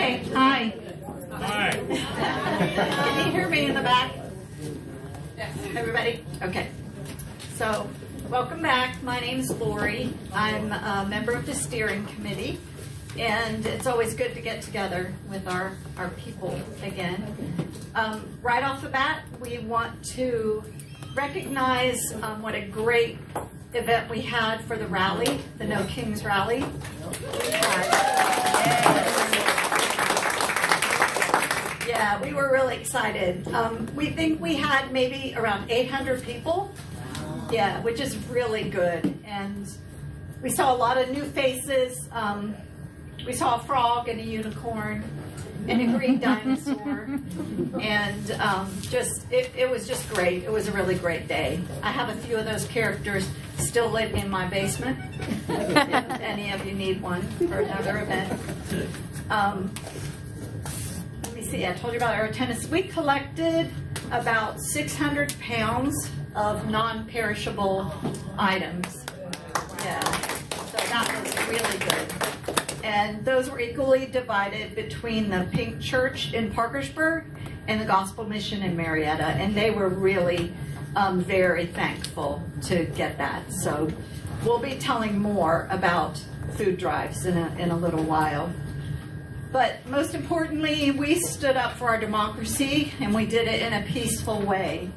Okay, hi. Hi. Can you hear me in the back? Yes. Everybody? Okay. So, welcome back. My name is Lori. I'm a member of the steering committee, and it's always good to get together with our people again. Right off the bat, we want to recognize what a great event we had for the rally, the No Kings rally. Yeah, we were really excited. We think we had maybe around 800 people. Yeah, which is really good. And we saw a lot of new faces. We saw a frog and a unicorn and a green dinosaur. And it was just great. It was a really great day. I have a few of those characters still living in my basement, if any of you need one for another event. Let me see, I told you about our attendance. We collected about 600 pounds of non-perishable items. Yeah, so that was really good. And those were equally divided between the Pink Church in Parkersburg and the Gospel Mission in Marietta. And they were really very thankful to get that. So we'll be telling more about food drives in a little while. But most importantly, we stood up for our democracy, and we did it in a peaceful way.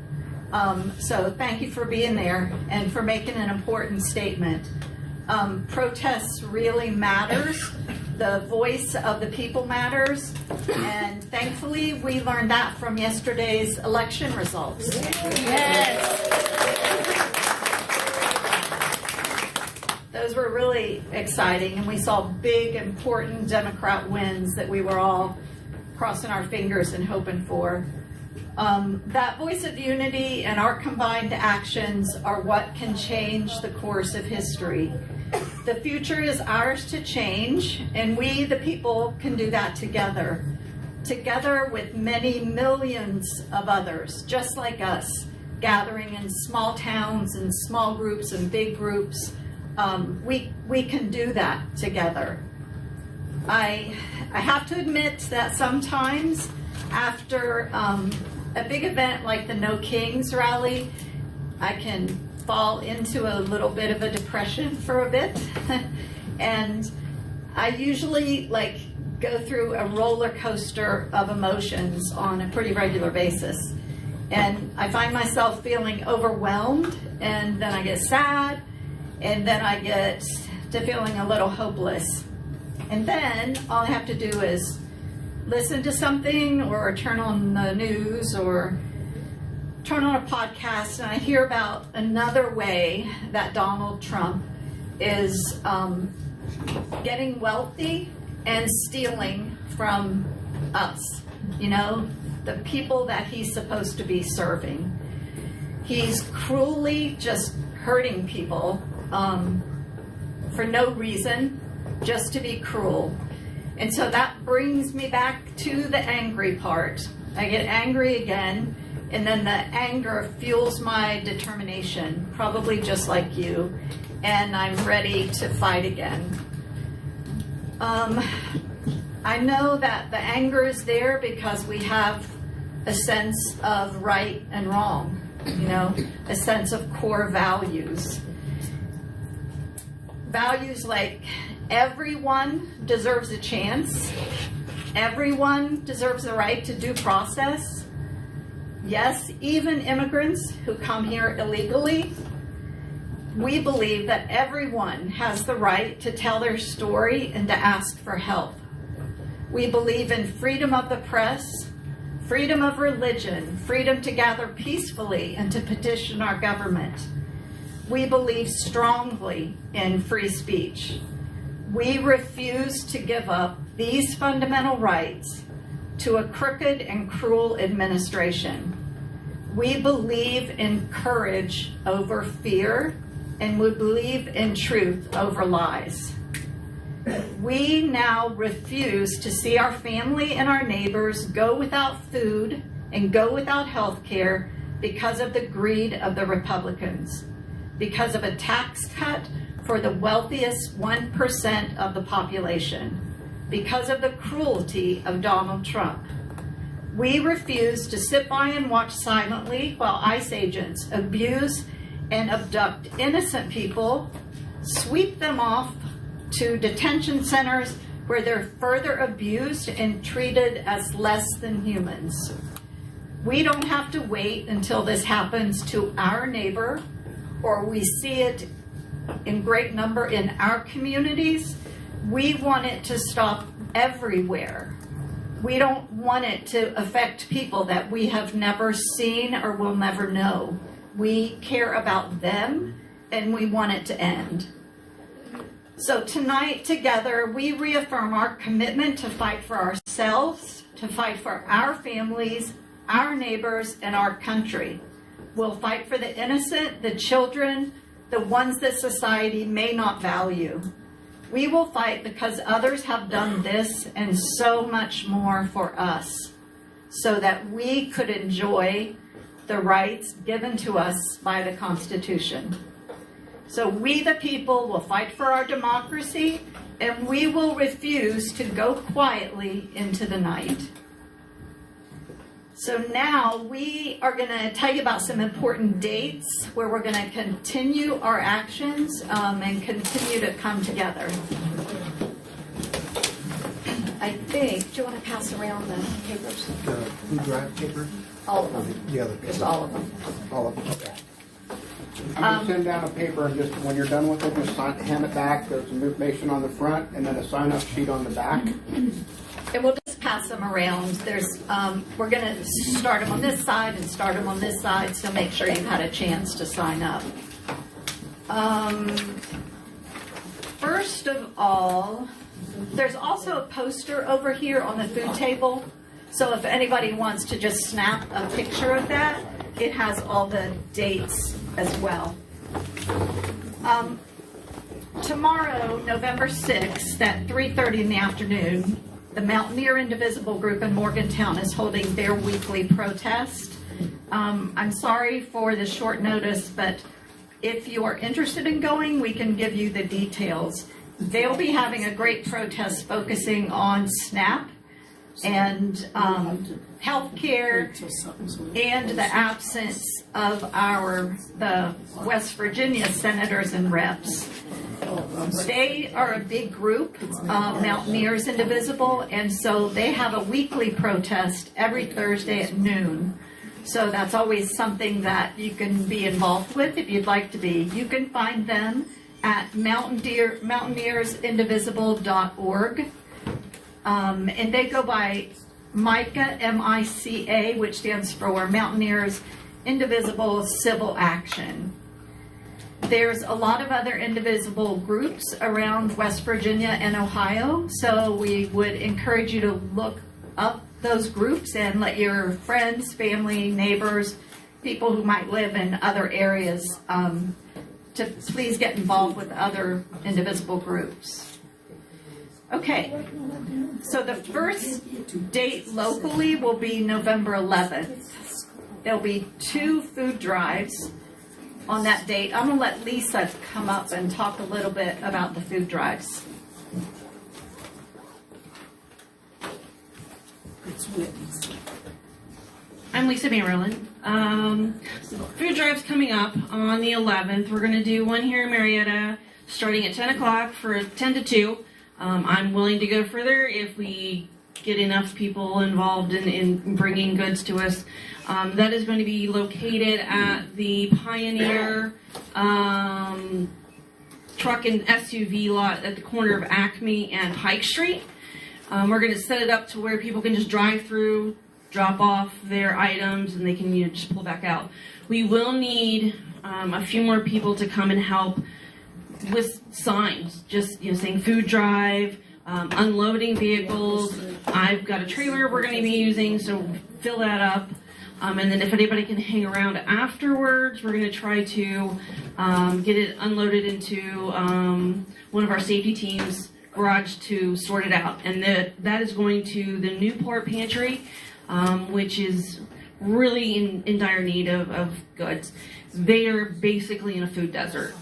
So thank you for being there and for making an important statement. Protests really matters. The voice of the people matters. And thankfully, we learned that from yesterday's election results. Yes. Those were really exciting, and we saw big, important Democrat wins that we were all crossing our fingers and hoping for. That voice of unity and our combined actions are what can change the course of history. The future is ours to change, and we, the people, can do that together. Together with many millions of others, just like us, gathering in small towns and small groups and big groups. We can do that together. I have to admit that sometimes after a big event like the No Kings rally, I can fall into a little bit of a depression for a bit. And I usually go through a roller coaster of emotions on a pretty regular basis. And I find myself feeling overwhelmed, and then I get sad, and then I get to feeling a little hopeless. And then all I have to do is listen to something or turn on the news or turn on a podcast, and I hear about another way that Donald Trump is getting wealthy and stealing from us, the people that he's supposed to be serving. He's cruelly just hurting people for no reason, just to be cruel. And so that brings me back to the angry part. I get angry again, and then the anger fuels my determination, probably just like you, and I'm ready to fight again. I know that the anger is there because we have a sense of right and wrong, a sense of core values. Values like everyone deserves a chance, everyone deserves the right to due process. Yes, even immigrants who come here illegally. We believe that everyone has the right to tell their story and to ask for help. We believe in freedom of the press, freedom of religion, freedom to gather peacefully and to petition our government. We believe strongly in free speech. We refuse to give up these fundamental rights to a crooked and cruel administration. We believe in courage over fear, and we believe in truth over lies. We now refuse to see our family and our neighbors go without food and go without health care because of the greed of the Republicans, because of a tax cut for the wealthiest 1% of the population. because of the cruelty of Donald Trump. We refuse to sit by and watch silently while ICE agents abuse and abduct innocent people, sweep them off to detention centers where they're further abused and treated as less than humans. We don't have to wait until this happens to our neighbor or we see it in great number in our communities. We want it to stop everywhere. We don't want it to affect people that we have never seen or will never know. We care about them and we want it to end. So tonight together, we reaffirm our commitment to fight for ourselves, to fight for our families, our neighbors, and our country. We'll fight for the innocent, the children, the ones that society may not value. We will fight because others have done this and so much more for us, so that we could enjoy the rights given to us by the Constitution. So we, the people, will fight for our democracy, and we will refuse to go quietly into the night. So now we are going to tell you about some important dates where we're going to continue our actions and continue to come together. I think, do you want to pass around the papers? The food drive paper? All of them. The other paper. Just all of them. All of them, okay. I'm going to send down a paper and just, when you're done with it, just hand it back. There's some information on the front and then a sign-up sheet on the back. And we'll just pass them around. There's, we're going to start them on this side and start them on this side, so make sure you've had a chance to sign up. First of all, there's also a poster over here on the food table. So if anybody wants to just snap a picture of that, it has all the dates as well. Tomorrow, November 6th at 3:30 in the afternoon, the Mountaineer Indivisible group in Morgantown is holding their weekly protest. I'm sorry for the short notice, but if you are interested in going, we can give you the details. They'll be having a great protest focusing on SNAP and healthcare and the absence of the West Virginia senators and reps. They are a big group, Mountaineers Indivisible, and so they have a weekly protest every Thursday at noon. So that's always something that you can be involved with if you'd like to be. You can find them at mountaineersindivisible.org. And they go by MICA, M-I-C-A, which stands for Mountaineers Indivisible Civil Action. There's a lot of other indivisible groups around West Virginia and Ohio, so we would encourage you to look up those groups and let your friends, family, neighbors, people who might live in other areas to please get involved with other indivisible groups. Okay, so the first date locally will be November 11th. There'll be 2 food drives on that date. I'm going to let Lisa come up and talk a little bit about the food drives. I'm Lisa Maryland. Food drive's coming up on the 11th. We're going to do one here in Marietta starting at 10 o'clock for 10 to 2. I'm willing to go further if we get enough people involved in bringing goods to us. That is going to be located at the Pioneer truck and SUV lot at the corner of Acme and Pike Street. We're going to set it up to where people can just drive through, drop off their items, and they can just pull back out. We will need a few more people to come and help with signs, just saying food drive, unloading vehicles. I've got a trailer we're going to be using, so fill that up. And then if anybody can hang around afterwards, we're going to try to get it unloaded into one of our safety teams' garage to sort it out. And that is going to the Newport Pantry, which is really in dire need of goods. They are basically in a food desert.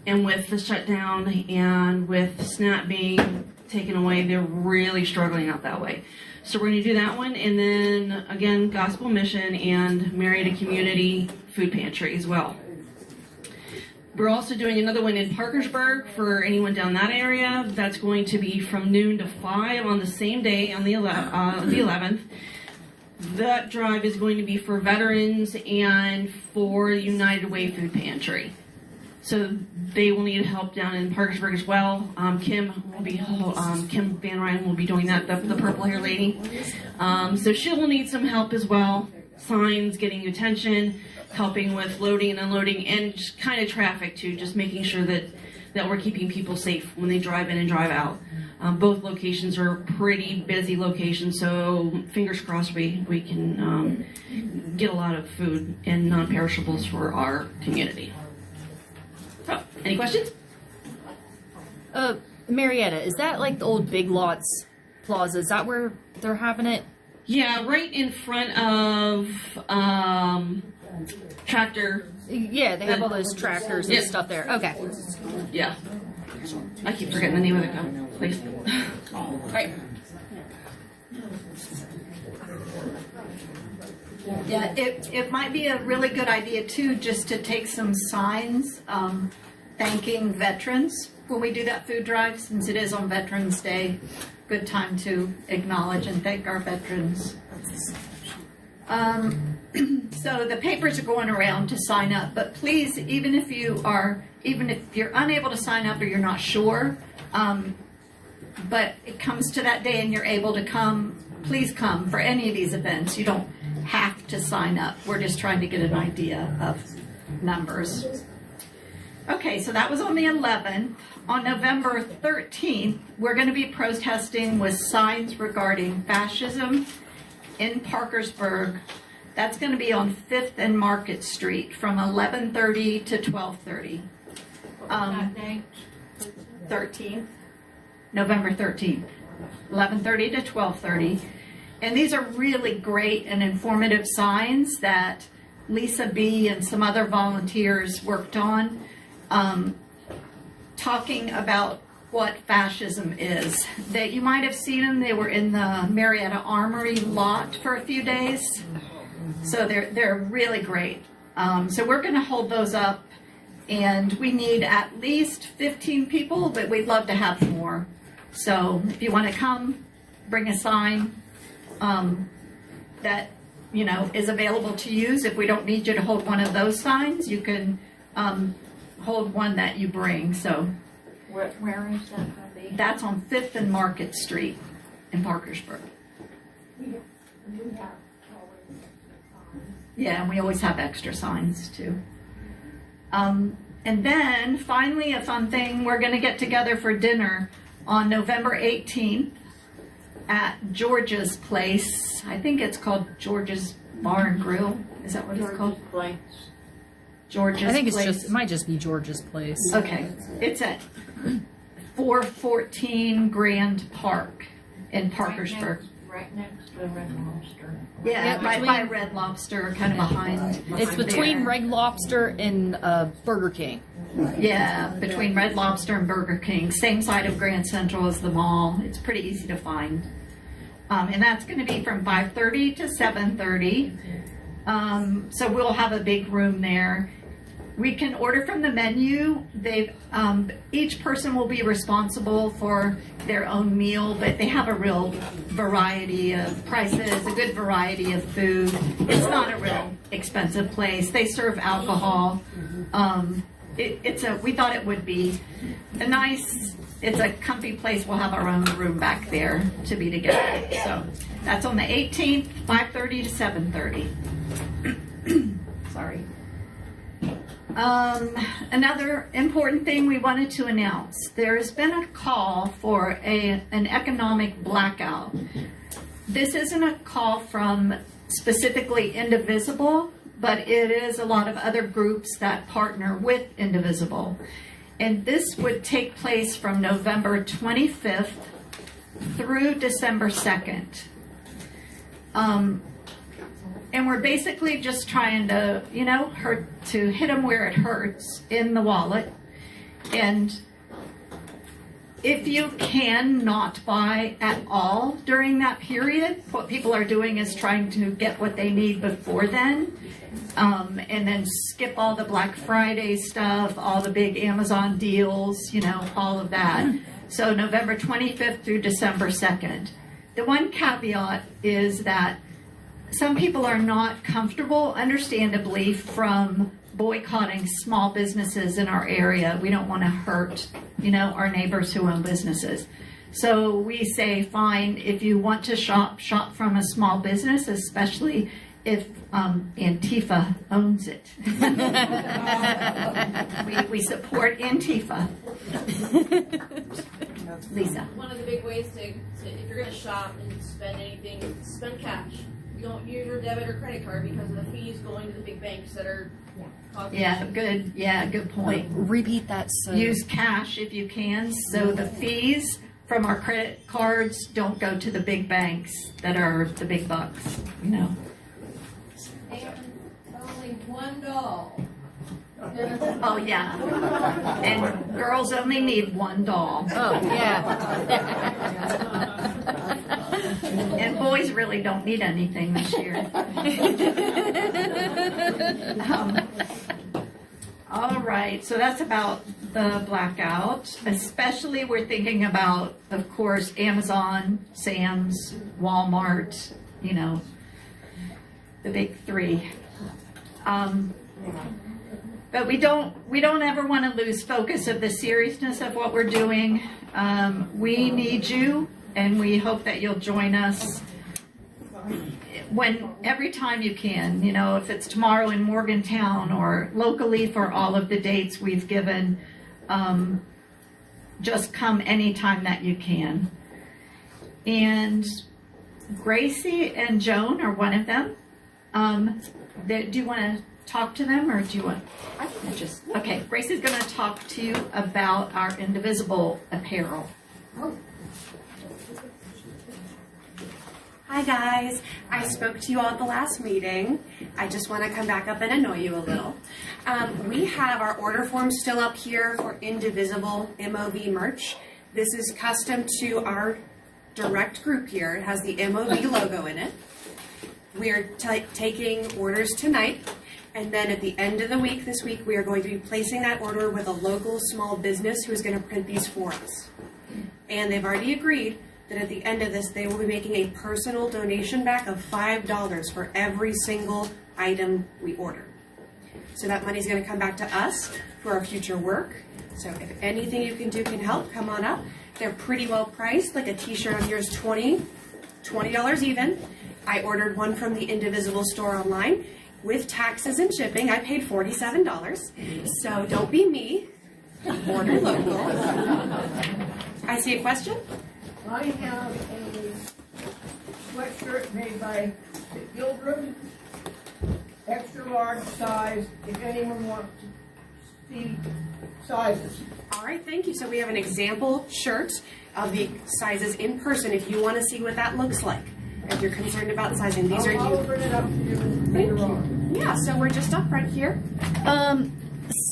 And with the shutdown and with SNAP being taken away. They're really struggling out that way. So we're going to do that one, and then again, Gospel Mission and Marietta Community Food Pantry as well. We're also doing another one in Parkersburg for anyone down that area. That's going to be from noon to 5 on the same day on the 11th. That drive is going to be for veterans and for United Way Food Pantry. So they will need help down in Parkersburg as well. Kim Van Ryan will be doing that, the purple hair lady. So she will need some help as well. Signs, getting attention, helping with loading and unloading, and just kind of traffic too, just making sure that we're keeping people safe when they drive in and drive out. Both locations are pretty busy locations, so fingers crossed we can get a lot of food and non-perishables for our community. So, any questions? Marietta, is that like the old Big Lots Plaza? Is that where they're having it? Yeah, right in front of Tractor. Yeah, they have all those tractors and stuff there. Okay. Yeah. I keep forgetting the name of the place. Right. Yeah, it might be a really good idea too, just to take some signs thanking veterans when we do that food drive, since it is on Veterans Day. Good time to acknowledge and thank our veterans. So the papers are going around to sign up, but please, even if you're unable to sign up or you're not sure, but it comes to that day and you're able to come, please come for any of these events. You don't have to sign up. We're just trying to get an idea of numbers. Okay, so that was on the 11th. On November 13th, we're going to be protesting with signs regarding fascism in Parkersburg. That's going to be on 5th and Market Street from 11:30 to 12:30. 13th, November 13th, 11:30 to 12:30. And these are really great and informative signs that Lisa B. and some other volunteers worked on, talking about what fascism is. That you might have seen them. They were in the Marietta Armory lot for a few days. So they're really great. So we're going to hold those up, and we need at least 15 people, but we'd love to have more. So if you want to come, bring a sign that is available to use. If we don't need you to hold one of those signs, you can hold one that you bring. So Where is that going to be? that's on 5th and Market Street in Parkersburg. Yeah, and we always have extra signs too. And then finally, a fun thing, we're going to get together for dinner on November 18th at George's place. I think it's called George's Bar and Grill. Is that what it's called? Place. George's I think it's place. it might just be George's place. Okay, it's at 414 Grand Park in Parkersburg. Right next to Red Lobster. Yeah, Yeah, right between- by Red Lobster, kind of behind. It's between there. Red Lobster and Burger King. Yeah, between Red Lobster and Burger King. Same side of Grand Central as the mall. It's pretty easy to find. And that's going to be from 5:30 to 7:30. So we'll have a big room there. We can order from the menu. Each person will be responsible for their own meal, but they have a real variety of prices, a good variety of food. It's not a real expensive place. They serve alcohol. We thought it would be it's a comfy place. We'll have our own room back there to be together. So that's on the 18th, 5:30 to 7:30. Sorry. Another important thing we wanted to announce, there has been a call for an economic blackout. This isn't a call from specifically Indivisible, but it is a lot of other groups that partner with Indivisible. And this would take place from November 25th through December 2nd. And we're basically just trying to, hit them where it hurts in the wallet. And if you can not buy at all during that period, what people are doing is trying to get what they need before then, and then skip all the Black Friday stuff, all the big Amazon deals, you know, all of that. So November 25th through December 2nd. The one caveat is that some people are not comfortable, understandably, from boycotting small businesses in our area. We don't want to hurt, you know, our neighbors who own businesses. So we say, fine, if you want to shop from a small business, especially if Antifa owns it. we support Antifa. Lisa. One of the big ways to if you're going to shop and spend anything, spend cash. You don't use your debit or credit card because of the fees going to the big banks that are causing Good point. Repeat that. So Use cash if you can, so the fees from our credit cards don't go to the big banks that are the big bucks, you know. And only $1. Oh, yeah. And girls only need one doll. Oh yeah. And boys really don't need anything this year. All right, so that's about the blackout. Especially we're thinking about, of course, Amazon, Sam's, Walmart, you know, the big three. But we don't ever want to lose focus of the seriousness of what we're doing. We need you, and we hope that you'll join us every time you can. You know, if it's tomorrow in Morgantown or locally for all of the dates we've given, just come anytime that you can. And Gracie and Joan are one of them. Do you want to talk to them, or do you want? Okay. Gracie's going to talk to you about our Indivisible apparel. Hi guys, I spoke to you all at the last meeting. I just want to come back up and annoy you a little. We have our order form still up here for IndivisibleMOV merch. This is custom to our direct group here. It has the MOV logo in it. We are taking orders tonight, and then at the end of the week, this week, we are going to be placing that order with a local small business who is going to print these for us. And they've already agreed that at the end of this, they will be making a personal donation back of $5 for every single item we order. So that money is going to come back to us for our future work. So if anything you can do can help, come on up. They're pretty well priced. Like a t-shirt on here is $20 even. I ordered one from the Indivisible store online. With taxes and shipping, I paid $47. So don't be me. Order local. I see a question? I have a sweatshirt made by Gildred, extra large size, if anyone wants to see sizes. All right, thank you. So we have an example shirt of the sizes in person if you want to see what that looks like. If you're concerned about sizing, these are I'll you. open it up to you later on. Yeah, so we're just up right here.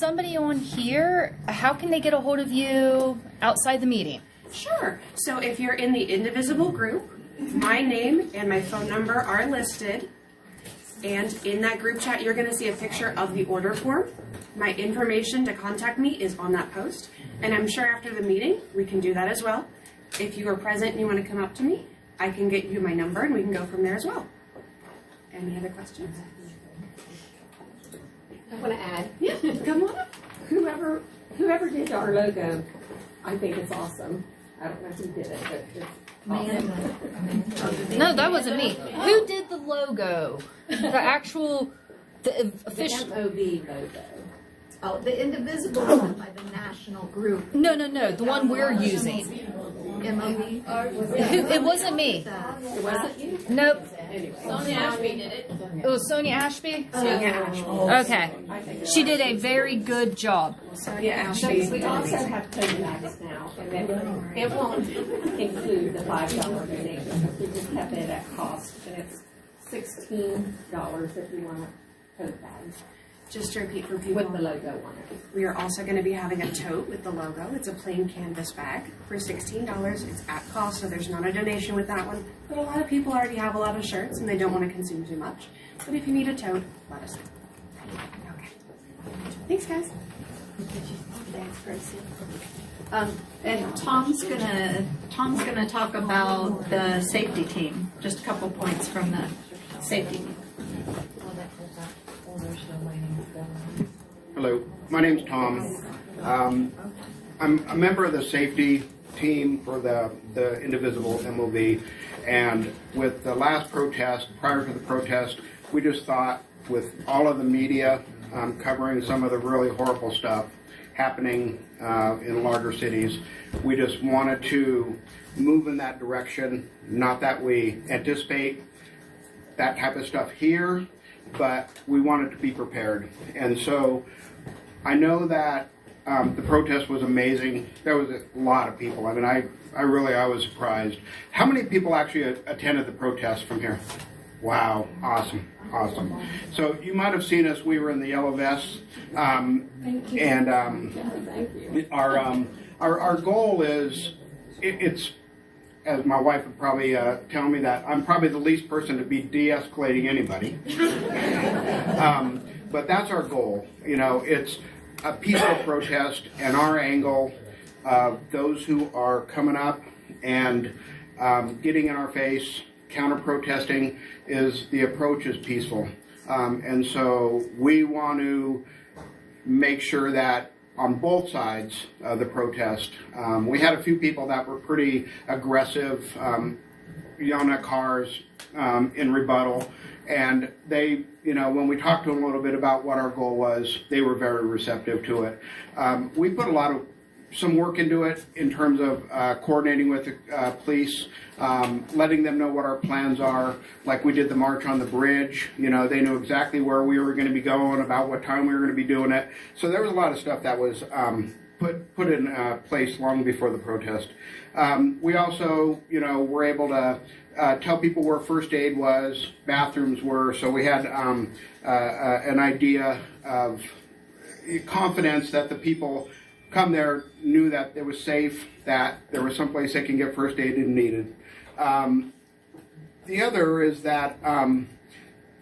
Somebody on here, how can they get a hold of you outside the meeting? Sure. So if you're in the Indivisible group, my name and my phone number are listed. And in that group chat, you're going to see a picture of the order form. My information to contact me is on that post. And I'm sure after the meeting, we can do that as well. If you are present and you want to come up to me, I can get you my number and we can go from there as well. Any other questions? I want to add, Yeah, come on up. whoever did our logo, I think it's awesome. I don't know who did it, but it's awesome. No, that wasn't me. Who did the logo? The actual, the official. The MOV logo. Oh, the Indivisible one by the national group. No, the one we're using. MOV. It wasn't me. It wasn't you? Nope. Anyway. Sonia Ashby did it. It was Sonia Ashby? Sonia Ashby. Okay. She did a very good job. Sonia Ashby. We also have tote bags now, and it won't include the $5 donation, because we just kept it at cost, and it's $16 if you want a tote bag. Just to repeat for people. With the logo on it. We are also going to be having a tote with the logo. It's a plain canvas bag for $16. It's at cost, so there's not a donation with that one. But a lot of people already have a lot of shirts and they don't want to consume too much. But if you need a tote, let us know. Okay. Thanks, guys. Thanks, Gracie. And Tom's gonna talk about the safety team. Just a couple points from the safety team. Hello, my name's Tom. I'm a member of the safety team for the Indivisible MOV, and with the last protest, prior to the protest, we just thought with all of the media covering some of the really horrible stuff happening in larger cities, we just wanted to move in that direction. Not that we anticipate that type of stuff here, but we wanted to be prepared. And so I know that the protest was amazing. There was a lot of people. I mean, I was surprised. How many people actually attended the protest from here? Wow, awesome. So you might have seen us. We were in the yellow vests, and our goal is it's. As my wife would probably tell me that I'm probably the least person to be de-escalating anybody. But that's our goal. You know, it's a peaceful protest, and our angle of those who are coming up and getting in our face, counter-protesting, is the approach is peaceful. And so we want to make sure that on both sides of the protest, we had a few people that were pretty aggressive, yelling at cars in rebuttal, and they, you know, when we talked to them a little bit about what our goal was, they were very receptive to it. We put some work into it in terms of coordinating with the police, letting them know what our plans are. Like we did the march on the bridge, you know, they knew exactly where we were going to be going, about what time we were going to be doing it. So there was a lot of stuff that was put in place long before the protest. We also, you know, were able to tell people where first aid was, bathrooms were, so we had an idea of confidence that the people come there knew that it was safe, that there was someplace they can get first aid if needed. The other is that,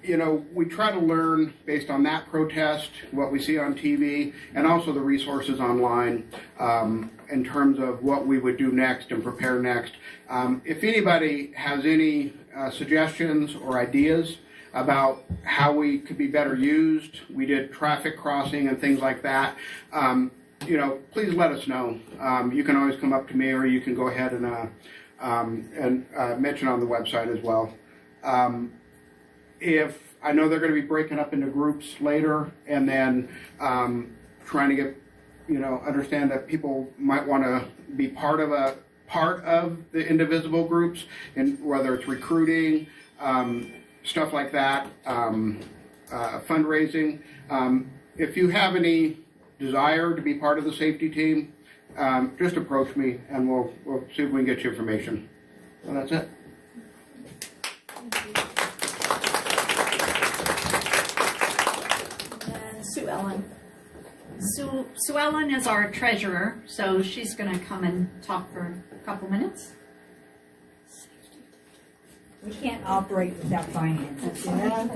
you know, we try to learn based on that protest, what we see on TV, and also the resources online in terms of what we would do next and prepare next. If anybody has any suggestions or ideas about how we could be better used, we did traffic crossing and things like that, you know, please let us know. You can always come up to me, or you can go ahead and mention on the website as well. If I know they're going to be breaking up into groups later, and then trying to get, you know, understand that people might want to be part of the Indivisible groups, and whether it's recruiting, stuff like that, fundraising. If you have any desire to be part of the safety team, just approach me and we'll see if we can get you information. So that's it. And Sue Ellen. Sue Ellen is our treasurer, so she's going to come and talk for a couple minutes. We can't operate without finances, you know?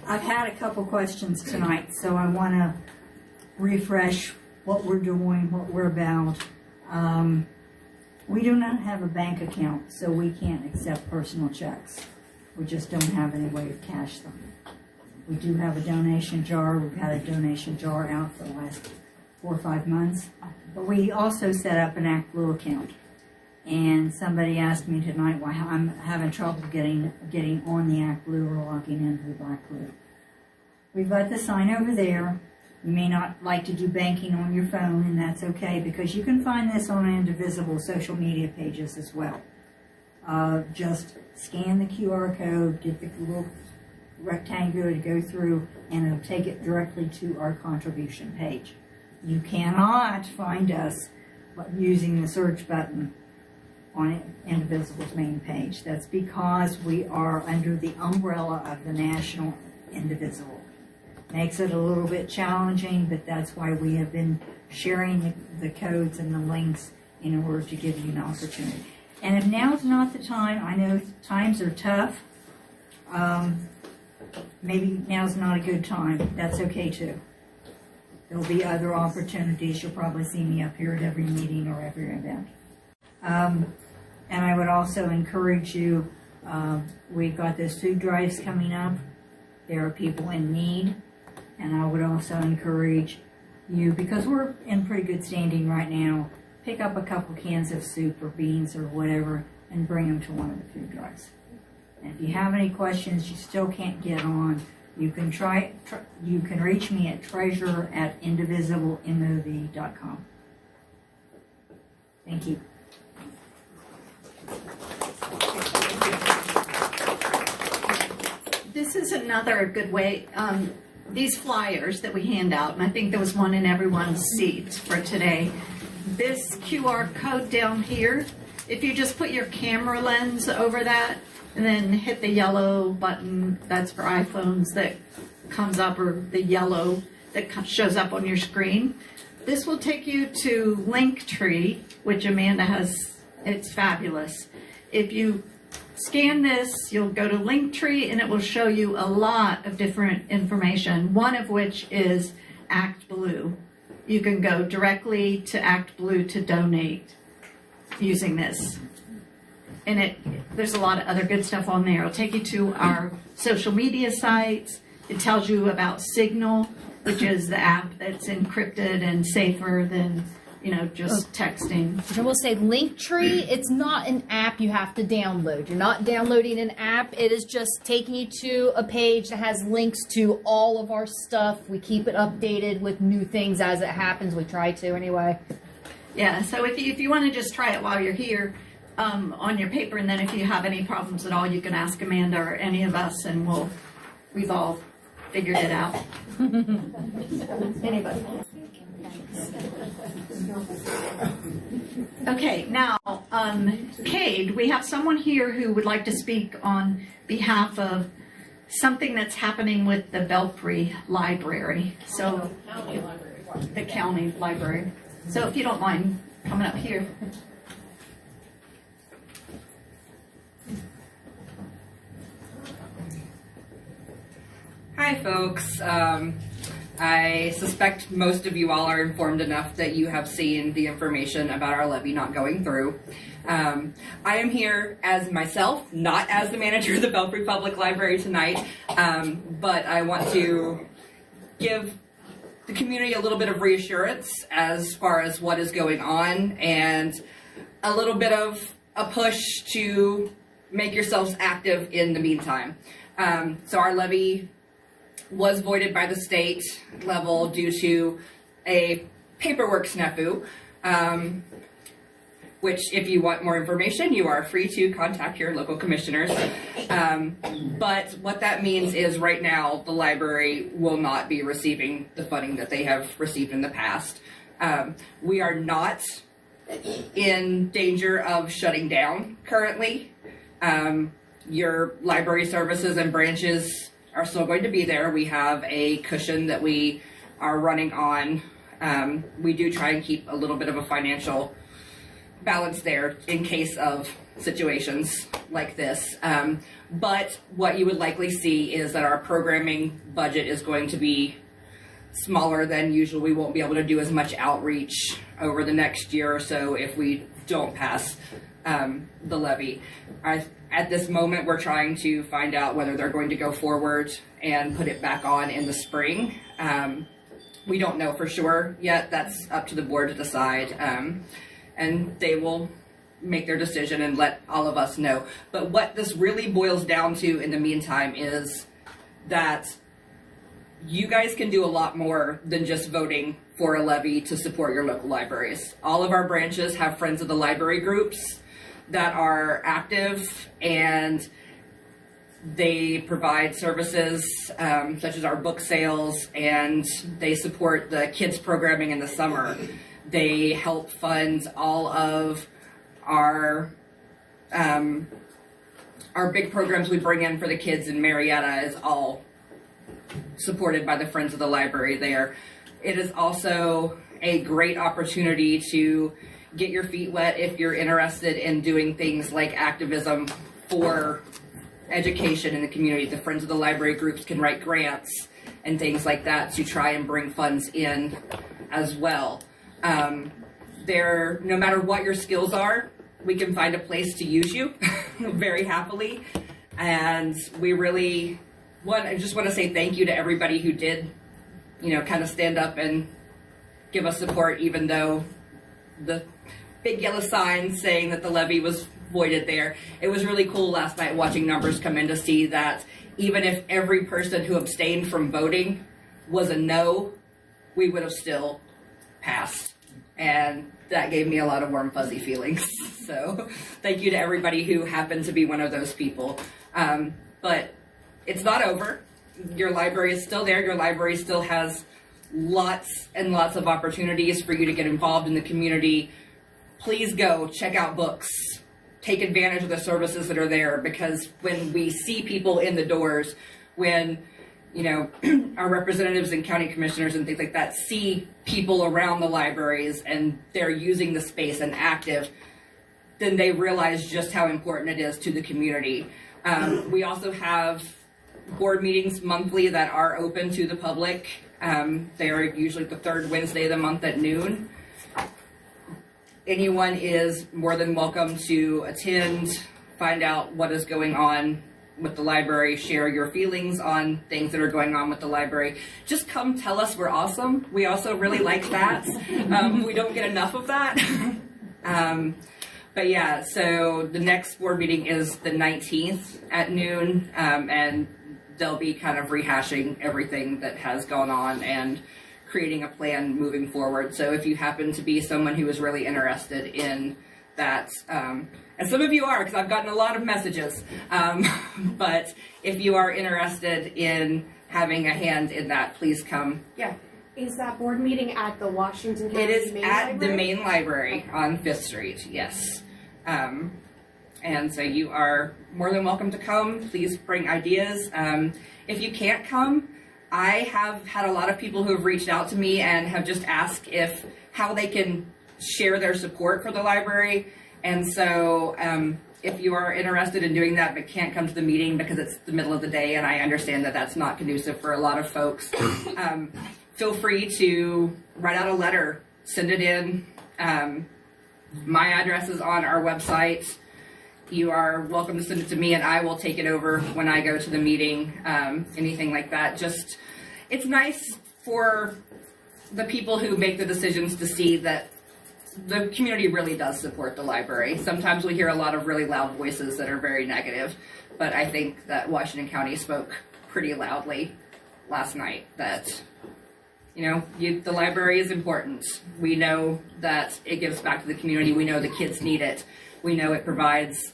I've had a couple questions tonight, so I want to refresh what we're doing, what we're about. We do not have a bank account, so we can't accept personal checks. We just don't have any way to cash them. We do have a donation jar. We've had a donation jar out for the last 4 or 5 months. But we also set up an ActBlue account. And somebody asked me tonight why I'm having trouble getting on the ActBlue or logging into the BlackBlue. We've got the sign over there. You may not like to do banking on your phone, and that's okay, because you can find this on Indivisible social media pages as well. Just scan the QR code, get the little rectangular to go through, and it'll take it directly to our contribution page. You cannot find us using the search button on Indivisible's main page. That's because we are under the umbrella of the National Indivisible. Makes it a little bit challenging, but that's why we have been sharing the codes and the links in order to give you an opportunity. And if now's not the time, I know times are tough, maybe now's not a good time, that's okay too. There'll be other opportunities. You'll probably see me up here at every meeting or every event. And I would also encourage you, we've got those food drives coming up. There are people in need. And I would also encourage you, because we're in pretty good standing right now, pick up a couple cans of soup or beans or whatever and bring them to one of the food drives. And if you have any questions you still can't get on, you can you can reach me at treasurer@IndivisibleMOV.com. Thank you. This is another good way. These flyers that we hand out, and I think there was one in everyone's seat for today. This QR code down here, if you just put your camera lens over that and then hit the yellow button, that's for iPhones, that comes up, or the yellow that shows up on your screen. This will take you to Linktree, which Amanda has. It's fabulous. If you scan this, you'll go to Linktree and it will show you a lot of different information, one of which is Act Blue. You can go directly to Act Blue to donate using this. And there's a lot of other good stuff on there. It'll take you to our social media sites. It tells you about Signal, which is the app that's encrypted and safer than just texting. I will say Linktree, it's not an app you have to download. You're not downloading an app. It is just taking you to a page that has links to all of our stuff. We keep it updated with new things as it happens. We try to anyway. Yeah, so if you want to just try it while you're here on your paper, and then if you have any problems at all, you can ask Amanda or any of us, and we've all figured it out. Anybody? Okay, now, Cade, we have someone here who would like to speak on behalf of something that's happening with the Belpre Library. So, the county library. So if you don't mind coming up here. Hi, folks. I suspect most of you all are informed enough that you have seen the information about our levy not going through. I am here as myself, not as the manager of the Belpre Public Library tonight, but I want to give the community a little bit of reassurance as far as what is going on, and a little bit of a push to make yourselves active in the meantime. So our levy was voided by the state level due to a paperwork snafu, which, if you want more information, you are free to contact your local commissioners. But what that means is right now the library will not be receiving the funding that they have received in the past. We are not in danger of shutting down currently. Your library services and branches are still going to be there. We have a cushion that we are running on. We do try and keep a little bit of a financial balance there in case of situations like this. But what you would likely see is that our programming budget is going to be smaller than usual. We won't be able to do as much outreach over the next year or so if we don't pass the levy. At this moment, we're trying to find out whether they're going to go forward and put it back on in the spring. We don't know for sure yet. That's up to the board to decide. And they will make their decision and let all of us know. But what this really boils down to in the meantime is that you guys can do a lot more than just voting for a levy to support your local libraries. All of our branches have Friends of the Library groups that are active, and they provide services such as our book sales, and they support the kids programming in the summer. They help fund all of our Our big programs we bring in for the kids in Marietta is all supported by the Friends of the Library there. It is also a great opportunity to get your feet wet if you're interested in doing things like activism for education in the community. The Friends of the Library groups can write grants and things like that to try and bring funds in as well. No matter what your skills are, we can find a place to use you very happily. And we really I just want to say thank you to everybody who did, kind of stand up and give us support, even though the big yellow sign saying that the levy was voided there. It was really cool last night watching numbers come in to see that even if every person who abstained from voting was a no, we would have still passed. And that gave me a lot of warm, fuzzy feelings. So thank you to everybody who happened to be one of those people. But it's not over. Your library is still there. Your library still has lots and lots of opportunities for you to get involved in the community. Please go check out books. Take advantage of the services that are there, because when we see people in the doors, when our representatives and county commissioners and things like that see people around the libraries and they're using the space and active, then they realize just how important it is to the community. We also have board meetings monthly that are open to the public. They are usually the third Wednesday of the month at noon. Anyone is more than welcome to attend, find out what is going on with the library, share your feelings on things that are going on with the library. Just come tell us we're awesome. We also really like that. We don't get enough of that. But yeah, so the next board meeting is the 19th at noon, and they'll be kind of rehashing everything that has gone on and creating a plan moving forward. So if you happen to be someone who is really interested in that, and some of you are, because I've gotten a lot of messages, but if you are interested in having a hand in that, please come. Yeah. Is that board meeting at the Washington County It is main at library? the main library on 5th Street, yes. And so you are more than welcome to come. Please bring ideas. If you can't come, I have had a lot of people who have reached out to me and have just asked how they can share their support for the library. And so if you are interested in doing that but can't come to the meeting because it's the middle of the day, and I understand that that's not conducive for a lot of folks, feel free to write out a letter, send it in. My address is on our website. You are welcome to send it to me, and I will take it over when I go to the meeting, anything like that. Just, it's nice for the people who make the decisions to see that the community really does support the library. Sometimes we hear a lot of really loud voices that are very negative, but I think that Washington County spoke pretty loudly last night that, the library is important. We know that it gives back to the community. We know the kids need it. We know it provides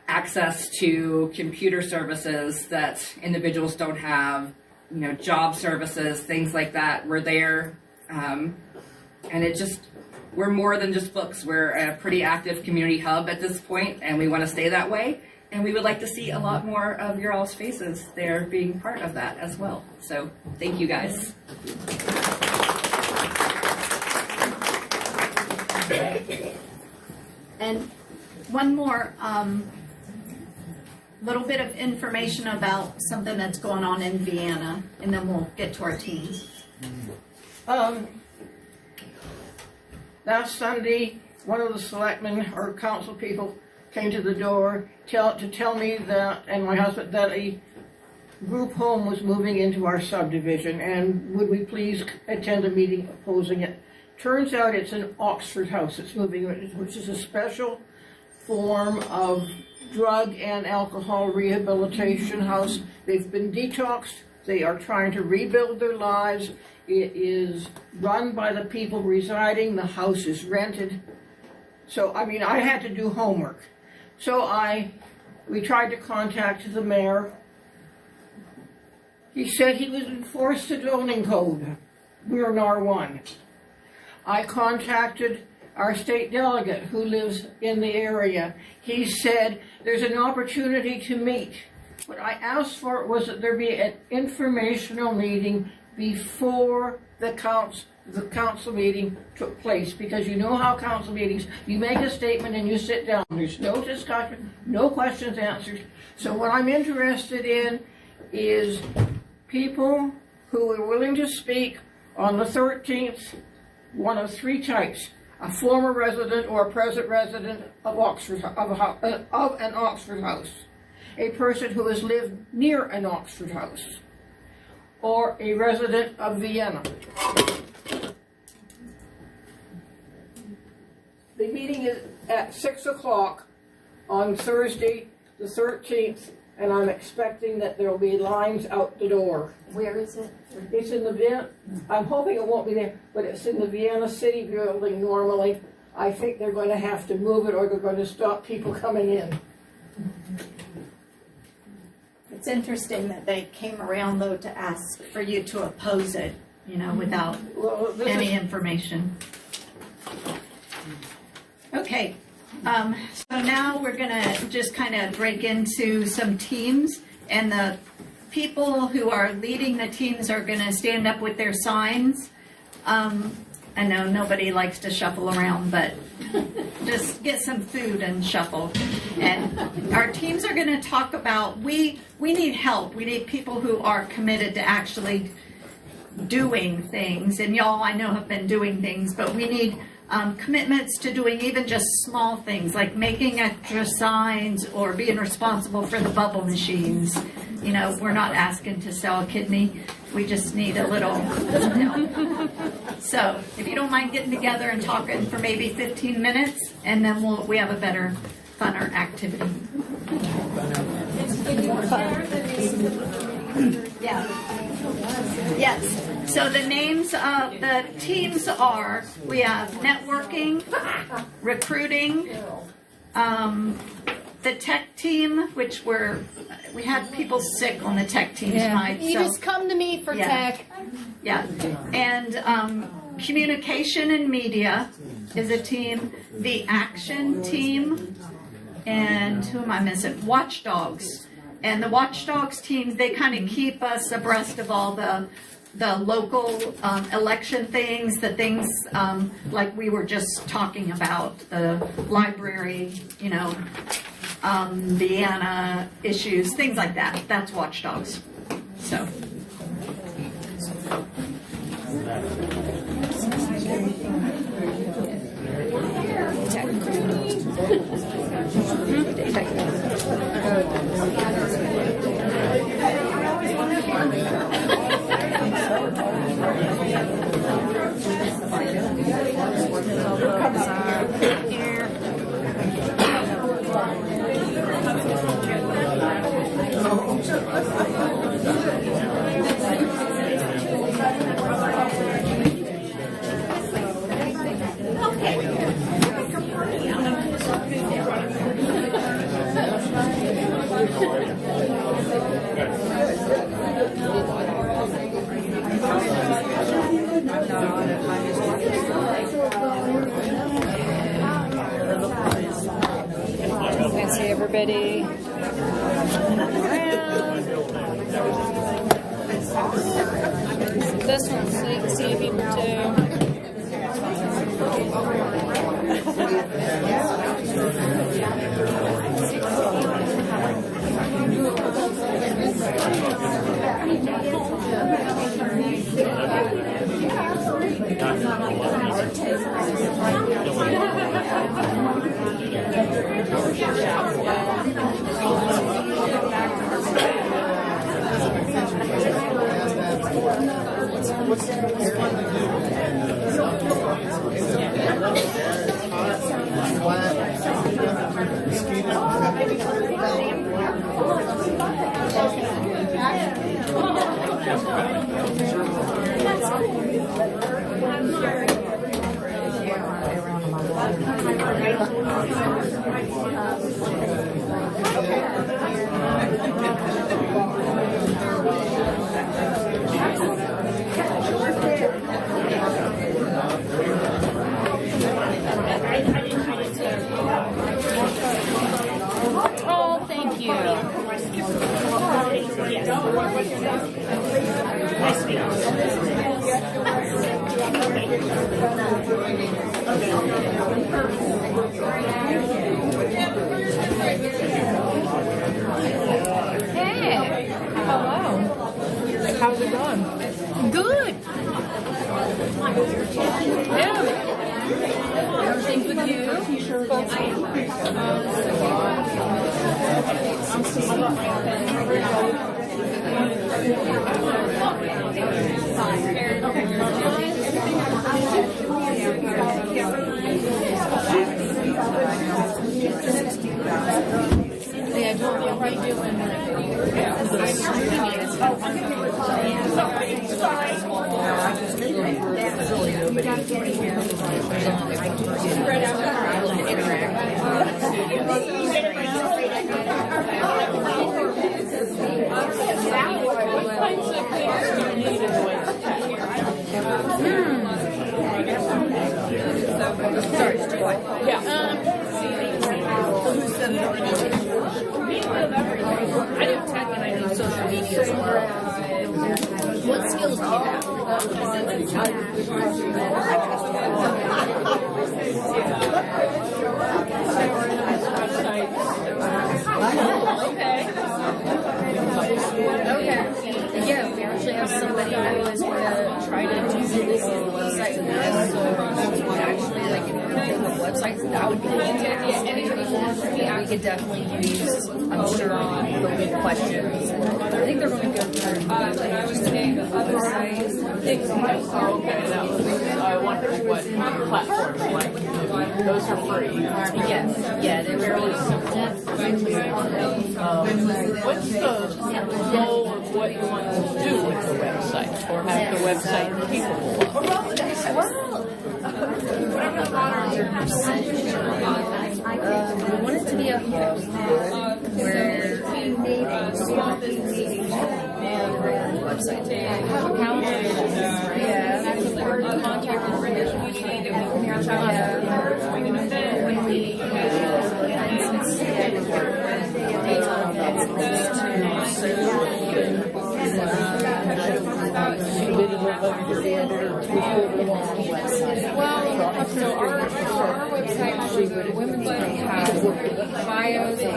access to computer services that individuals don't have, job services, things like that. We're there. And we're more than just books. We're a pretty active community hub at this point, and we want to stay that way. And we would like to see a lot more of your all's faces there being part of that as well. So thank you guys. And one more little bit of information about something that's going on in Vienna, and then we'll get to our teams. Last Sunday, one of the selectmen or council people came to the door to tell me that, and my husband, that a group home was moving into our subdivision, and would we please attend a meeting opposing it. Turns out it's an Oxford house it's moving, which is a special form of drug and alcohol rehabilitation house. They've been detoxed. They are trying to rebuild their lives. It is run by the people residing. The house is rented. So, I had to do homework. So we tried to contact the mayor. He said he was enforced the zoning code. We're in R1. I contacted our state delegate who lives in the area. He said there's an opportunity to meet. What I asked for was that there be an informational meeting before the council meeting took place, because you know how council meetings, you make a statement and you sit down. There's no discussion, no questions answered. So what I'm interested in is people who are willing to speak on the 13th, one of three types: a former resident or a present resident of Oxford, of an Oxford house, a person who has lived near an Oxford house, or a resident of Vienna. The meeting is at 6 o'clock on Thursday, the 13th, and I'm expecting that there will be lines out the door. Where is it? It's in the Vienna, I'm hoping it won't be there, but it's in the Vienna City building normally. I think they're going to have to move it, or they're going to stop people coming in. It's interesting that they came around, though, to ask for you to oppose it, without any information. Okay, so now we're going to just kind of break into some teams, and the people who are leading the teams are going to stand up with their signs. I know nobody likes to shuffle around, but just get some food and shuffle. And our teams are going to talk about, we need help. We need people who are committed to actually doing things. And y'all, I know, have been doing things, but we need commitments to doing even just small things, like making extra signs or being responsible for the bubble machines. We're not asking to sell a kidney. We just need a little help. So if you don't mind getting together and talking for maybe 15 minutes, and then we have a better, funner activity. Yeah. Yes. So the names of the teams are, we have networking, recruiting, the tech team, which we had people sick on the tech team tonight. You just come to me for tech. Yeah. And communication and media is a team. The action team, and who am I missing? Watchdogs. And the Watchdogs team, they kind of keep us abreast of all the local election things, the things like we were just talking about, the library, Vienna issues, things like that. That's Watchdogs. So. Can't see everybody. This one's see people too. Hey, hello. How's it going? Good. Yeah. Everything's with you? Yeah, I told you what you're doing. I do tech and I do social media as well. What skills do you have? Okay. Yeah, we actually have somebody who is going to try to do this website with us. So actually, like, if you're doing the website, that would be fantastic. We could definitely use, I'm sure, the good questions. I think they're going to go through. I was saying the other side. Okay, that was, I wondered what platforms like. Those are free. Yes, yeah, they're really simple. What's the goal of what you want to do with the website, or have the website capable of? Whatever the modern percentage we want it to be a hub where website contact information we need when we well, so our website, the women's one has bios and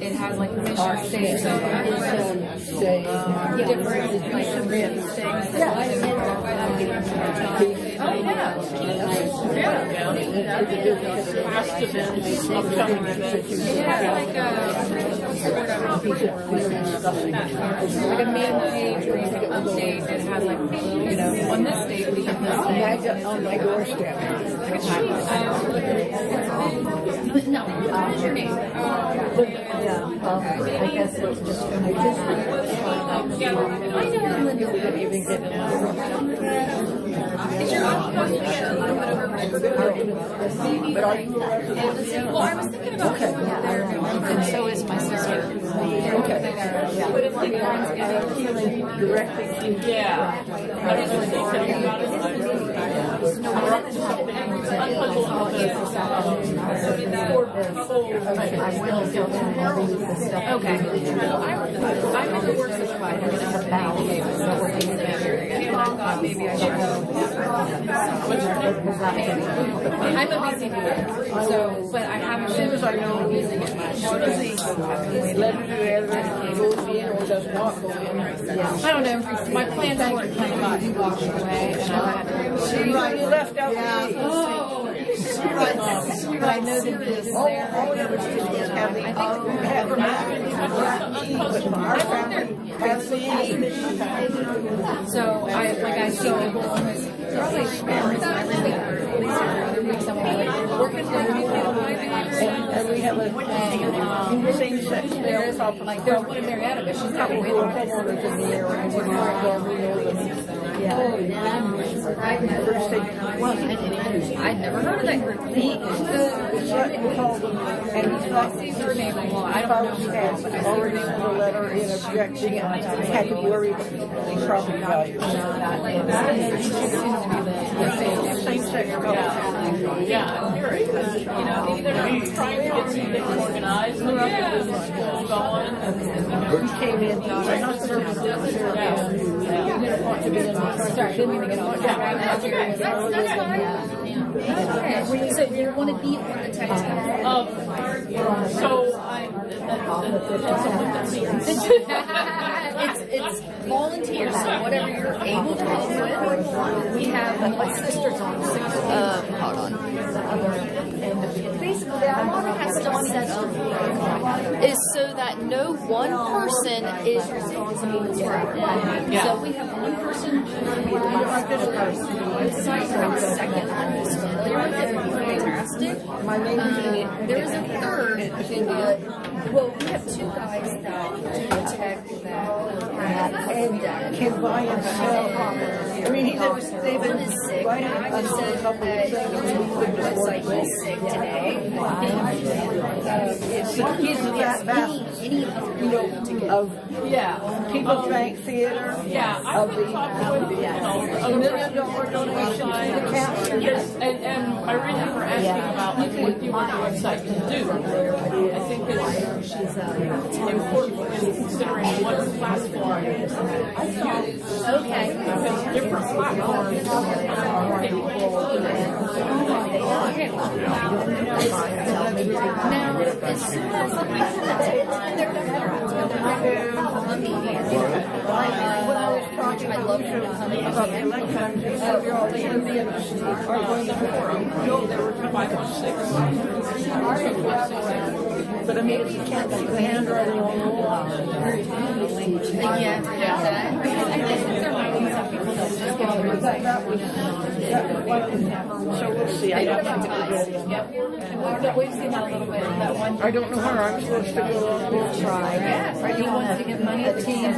it has like mission statements, different like things. Oh yeah, like a main page where you can update and have like, you know, on this date we have this on my doorstep. No, what's your name? I guess it's just I is your occupancy a little bit over but are you? Well, I was thinking about and so is my sister. Okay. But if like Thanksgiving directly to what is your thinking about it? Okay. Well, I'm in the work supervisor and about I thought maybe I should go. I'm a VCP, so, but I haven't been using it much. I don't know. My plans were kind of walking away, and I had to. You left out. But I know that this there. So I see people almost probably parents and everything. Other weeks I'm like working for and we have a same sex. There's like there's one in Marietta, but she's probably way longer in the air. I'd never heard of that group. And I see her name a lot. I don't know her name, but I see her name a letter in objecting and I had to worry about the property value. That seems to be the same sex Yeah, you're right. You know, they're trying to get some things organized and get the school going. We came in, my husband was down there, and he didn't want to be in the country. Sorry, didn't mean to get on. That's okay. Okay. So you want to be on the text? So it's volunteer, so whatever you're able to help with. We have my sister's on. Hold on. Basically, our mom has stuff set up is so that no one person is responsible for it. So we have one person who like this person. Second one is familiar with it. Fantastic. There is a third. Well, we have two guys that tech that And can buy and sell. I mean, one is sick. I just said that the website is sick today. he's that vast, Any other of People's Bank Theater. yeah, I would talk with, you know, $1 million donation to the council. and I remember asking about like what you want the website to do. I think it's important in considering what platform you use. okay. Because different platforms are capable of Now, as soon as I love About the election, you're all going to be in the but I mean, if you can't see the handwriting on the wall. So we'll see. I don't know. I don't know where I'm supposed to go. We'll try. Are you wanting to give money at the team?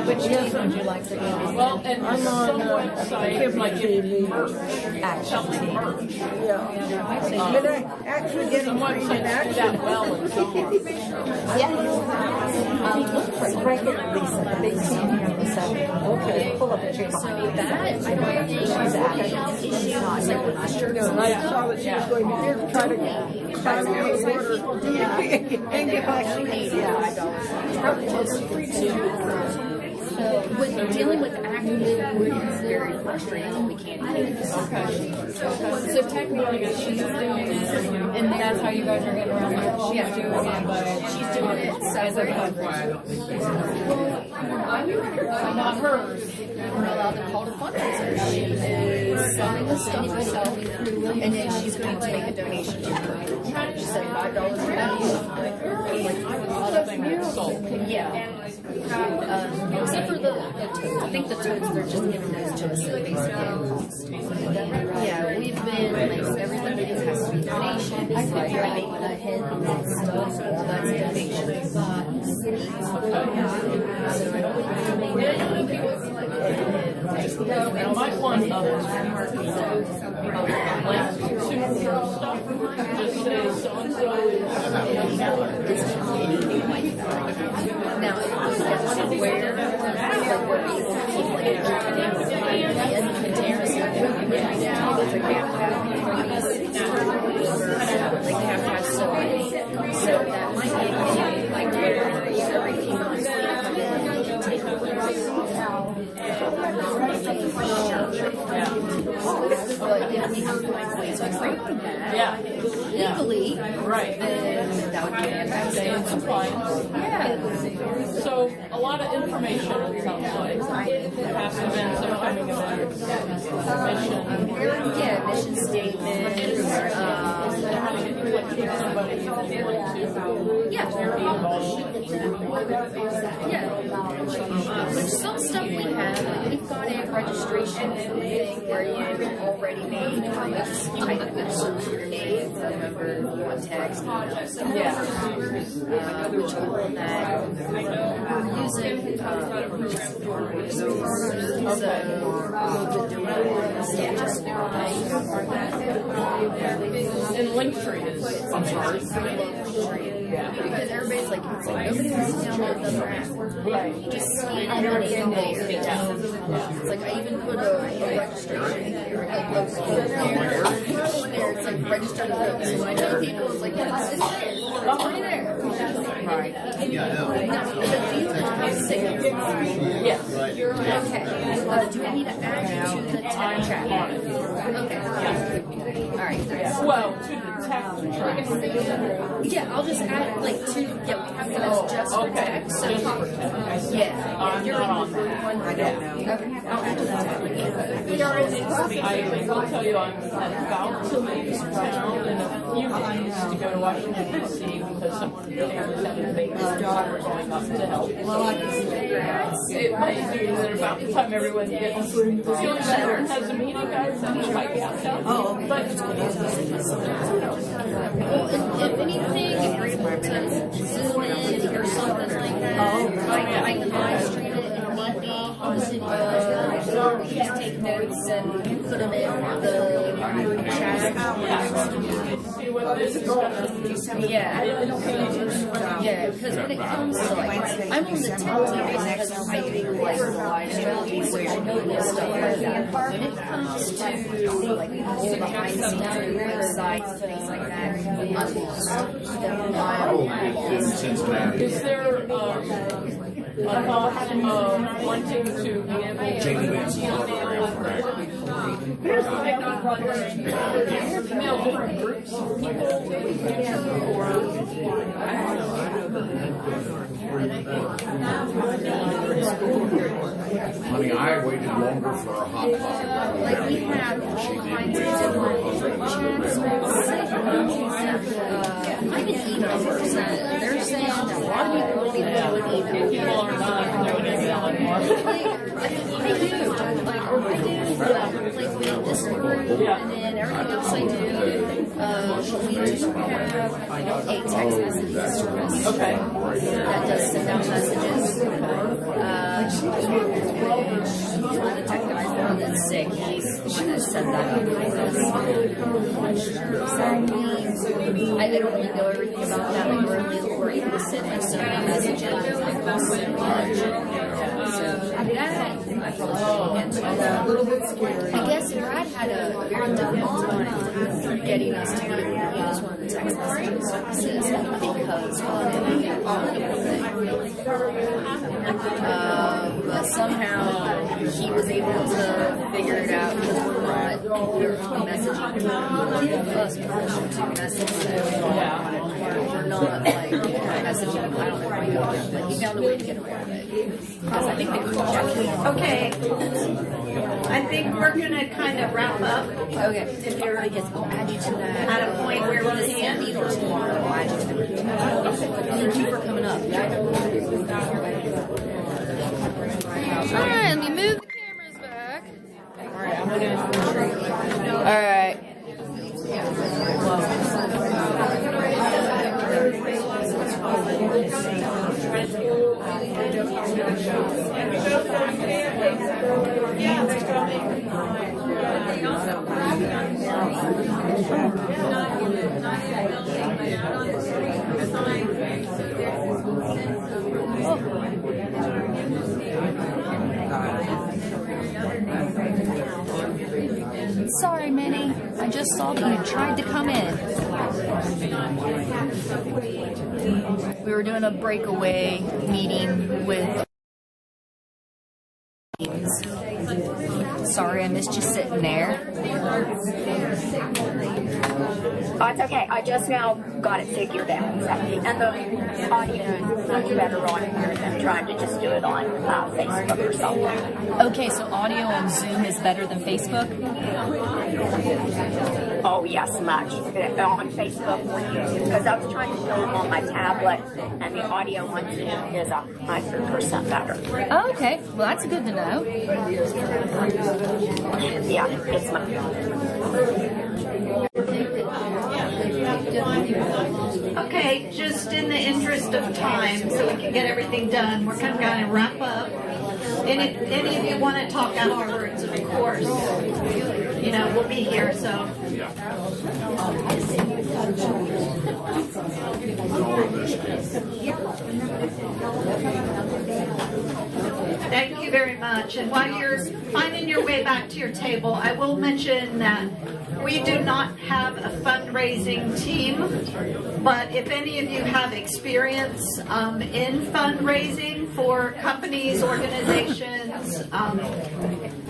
Which team would you like to go? well, and I'm on website like TV. action team. Yeah. But actually getting Someone trained in can't do action. that well in someone. Lisa, the big team here on the side. Okay. Pull up a chair. So that, I don't think she's And I saw that she was going to here to try to find a order and get my So with dealing with active, it's very frustrating. We can't do this. So technically, she's doing it, and that's how you guys are getting around it. She's doing it, but She's doing it separate. not hers. We're allowed to call to fundraiser. She is selling the stuff herself, and then she's going to make a donation to her. She said $5 for that. Yeah. Except for the toads. I think the toads, they're just giving those to us at basic cost. Yeah, we've been, like, everything we do has to be donation. Like, writing the head and stuff, all that's donation. Now, my one others, like super stuff, just say so and so is. Now, it was where, like, where people keep, like, and containers, like, they have to have so many. So that might be, like, where very few but if we can find ways of breaking that legally, Right. then that would be fantastic. And compliance. So a lot of information, it sounds like. Past events, upcoming events, mission. Yeah, mission statements. Somebody you want to. Yeah. Which some stuff we have, like we've got a registration thing where you already made, just type in your name, phone number, contact, which one that we're using, And Linktree is. Because everybody's like, it's like nobody wants to download the app. Right. You just scan it and it's there. It's like I even put a registration here, like local there. It's like register to vote. So I tell people, it's like, yeah, it's there. It's already there. Right. Now, do you have signals? Yes. Okay. Do I need to add you to the tech chat? Okay. All right. Well, to the tech track. Yeah, I'll just add like two. Yeah, we have one that's just for tech. So yeah, you're in the group one. I don't know. Okay, I'll add to that. I will tell you, I'm about to leave town in a few days to go to Washington, D.C. because someone there was having a baby and we're going up to help. It might be that about the time everyone gets feeling better and has a meeting, guys, then it might be outside. Oh, okay. But Well, if anything, if you're able to zoom in or something like that, I can live stream it if need be. Just take notes and put them in the chat. see what this is going to Yeah, because when it comes to like, I'm on the tech team because I do like live streams, so I know this stuff like that. When it comes to like all behind the scenes of websites, things like that, I'm lost. Is there a thought of wanting to be able to email different groups of people or Honey, I waited longer for a hot dog. Like we have all kinds of different chats. I've been emails. They're saying that a lot of people will be doing email. people are not doing email anymore? I do. Like with this group, and then everything else I do. We do have a text messaging service. Okay. That does send out messages. One of the tech guys, the one that's sick, he's the one that set that up for us. I don't really know everything about that, but we're able to send external messages. So that I probably should look into. A little bit scary. I guess Brad had a very difficult time getting us to use one of the text messaging services because of the audio thing. But somehow he was able to figure it out because we're not messaging. Give us permission to message them. We're not like messaging. I don't know where he got it, but he found a way to get around it. Because I think they could check it. Okay, I think we're gonna kind of wrap up. Okay, if you're, I guess I'll add you to that. At a point where we can. Either tomorrow, I'll add you to that. Thank you for coming up. Alright, let me move the cameras back. Alright, I'm gonna Alright. Sorry, Minnie. I just saw that you tried to come in. We were doing a breakaway meeting with. Sorry, I missed you sitting there. Oh, it's okay. I just now got it figured out. And the audio is much better on here than trying to just do it on Facebook or something. Okay, so audio on Zoom is better than Facebook? Oh, yes, much. On Facebook, because I was trying to show them on my tablet, and the audio on Zoom is 100% better. Oh, okay. Well, that's good to know. Yeah, it's much. Okay, just in the interest of time, so we can get everything done, we're kind of going to wrap up. And if any of you want to talk afterwards, of course. you know, we'll be here, so. Thank you very much. And while you're finding your way back to your table, I will mention that we do not have a fundraising team, but if any of you have experience in fundraising for companies, organizations,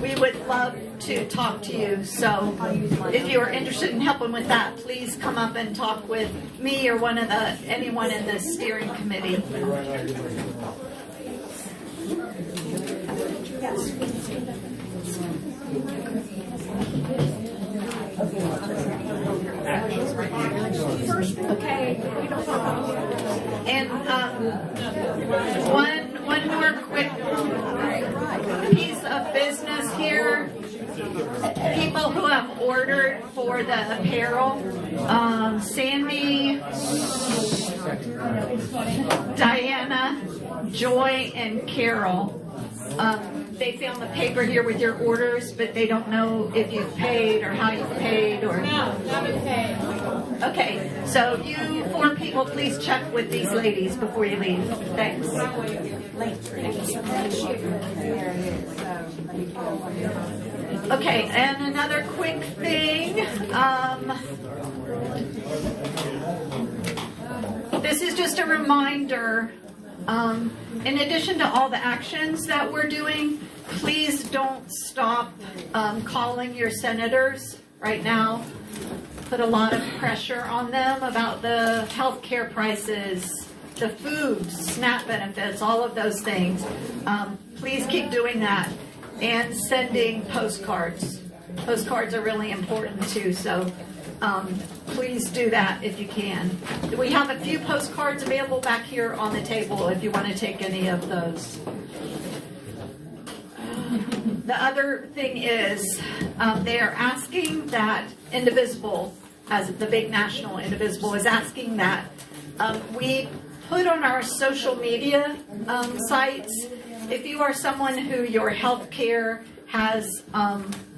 we would love to talk to you. So if you are interested in helping with that, please come up and talk with me or anyone in the steering committee. And one more quick piece of business here. People who have ordered for the apparel, Sandy, Diana, Joy, and Carol. They found the paper here with your orders, but they don't know if you've paid or how you've paid or. No, haven't paid. Okay, so you 4 people, please check with these ladies before you leave. Thanks. Okay, and another quick thing. This is just a reminder. In addition to all the actions that we're doing, please don't stop calling your senators right now. Put a lot of pressure on them about the health care prices, the food, SNAP benefits, all of those things. Please keep doing that and sending postcards. Postcards are really important too, so please do that if you can. We have a few postcards available back here on the table if you want to take any of those. The other thing is they are asking that Indivisible, as the big national Indivisible, is asking that we put on our social media sites, if you are someone who your health care has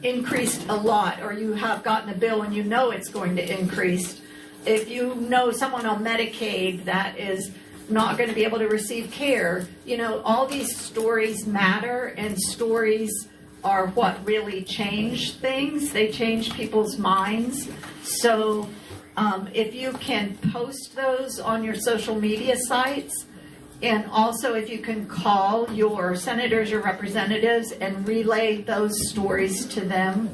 increased a lot, or you have gotten a bill and you know it's going to increase, if you know someone on Medicaid that is not going to be able to receive care, you know, all these stories matter, and stories are what really change things. They change people's minds. So if you can post those on your social media sites, and also if you can call your senators or representatives and relay those stories to them,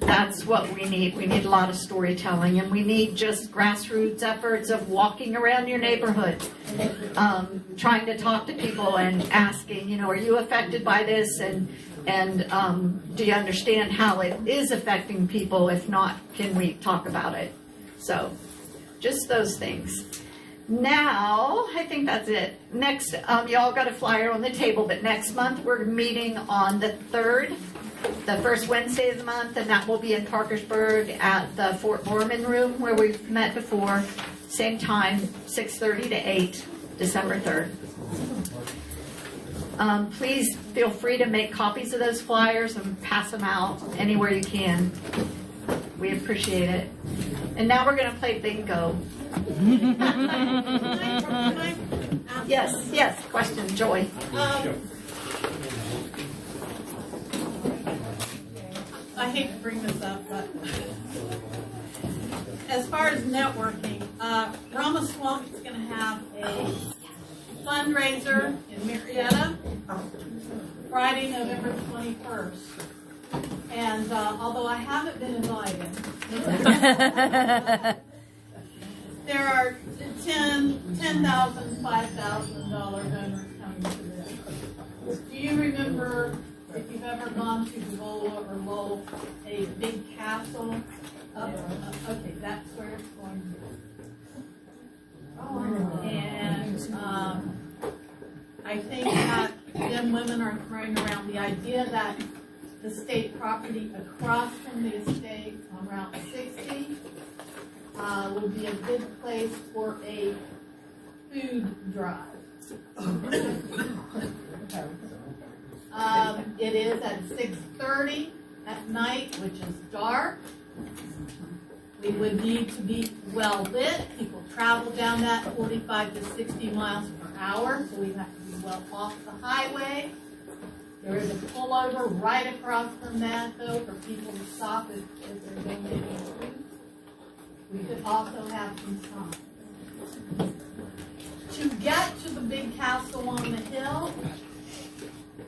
that's what we need. We need a lot of storytelling, and we need just grassroots efforts of walking around your neighborhood, trying to talk to people and asking, you know, are you affected by this? And do you understand how it is affecting people? If not, can we talk about it? So just those things. Now, I think that's it. Next, y'all got a flyer on the table, but next month we're meeting on the 3rd, the first Wednesday of the month, and that will be in Parkersburg at the Fort Borman room where we've met before. Same time, 6:30 to 8, December 3rd. Please feel free to make copies of those flyers and pass them out anywhere you can. We appreciate it. And now we're going to play bingo. Yes, question, Joy. I hate to bring this up, but as far as networking, Ramaswamy is going to have a fundraiser in Marietta Friday, November 21st. And although I haven't been invited, there are $10,000, $5,000 donors coming to this. Do you remember, if you've ever gone to Govola or Lowell, a big castle up? Okay, that's where it's going to be. And I think that them women are throwing around the idea that the state property across from the estate on Route 60 would be a good place for a food drive. It is at 6:30. at night, which is dark. We would need to be well lit. People travel down that 45 to 60 miles per hour, so we have to be well off the highway. There is a pullover right across from that, though, for people to stop if they're donating food. We could also have some signs. To get to the big castle on the hill,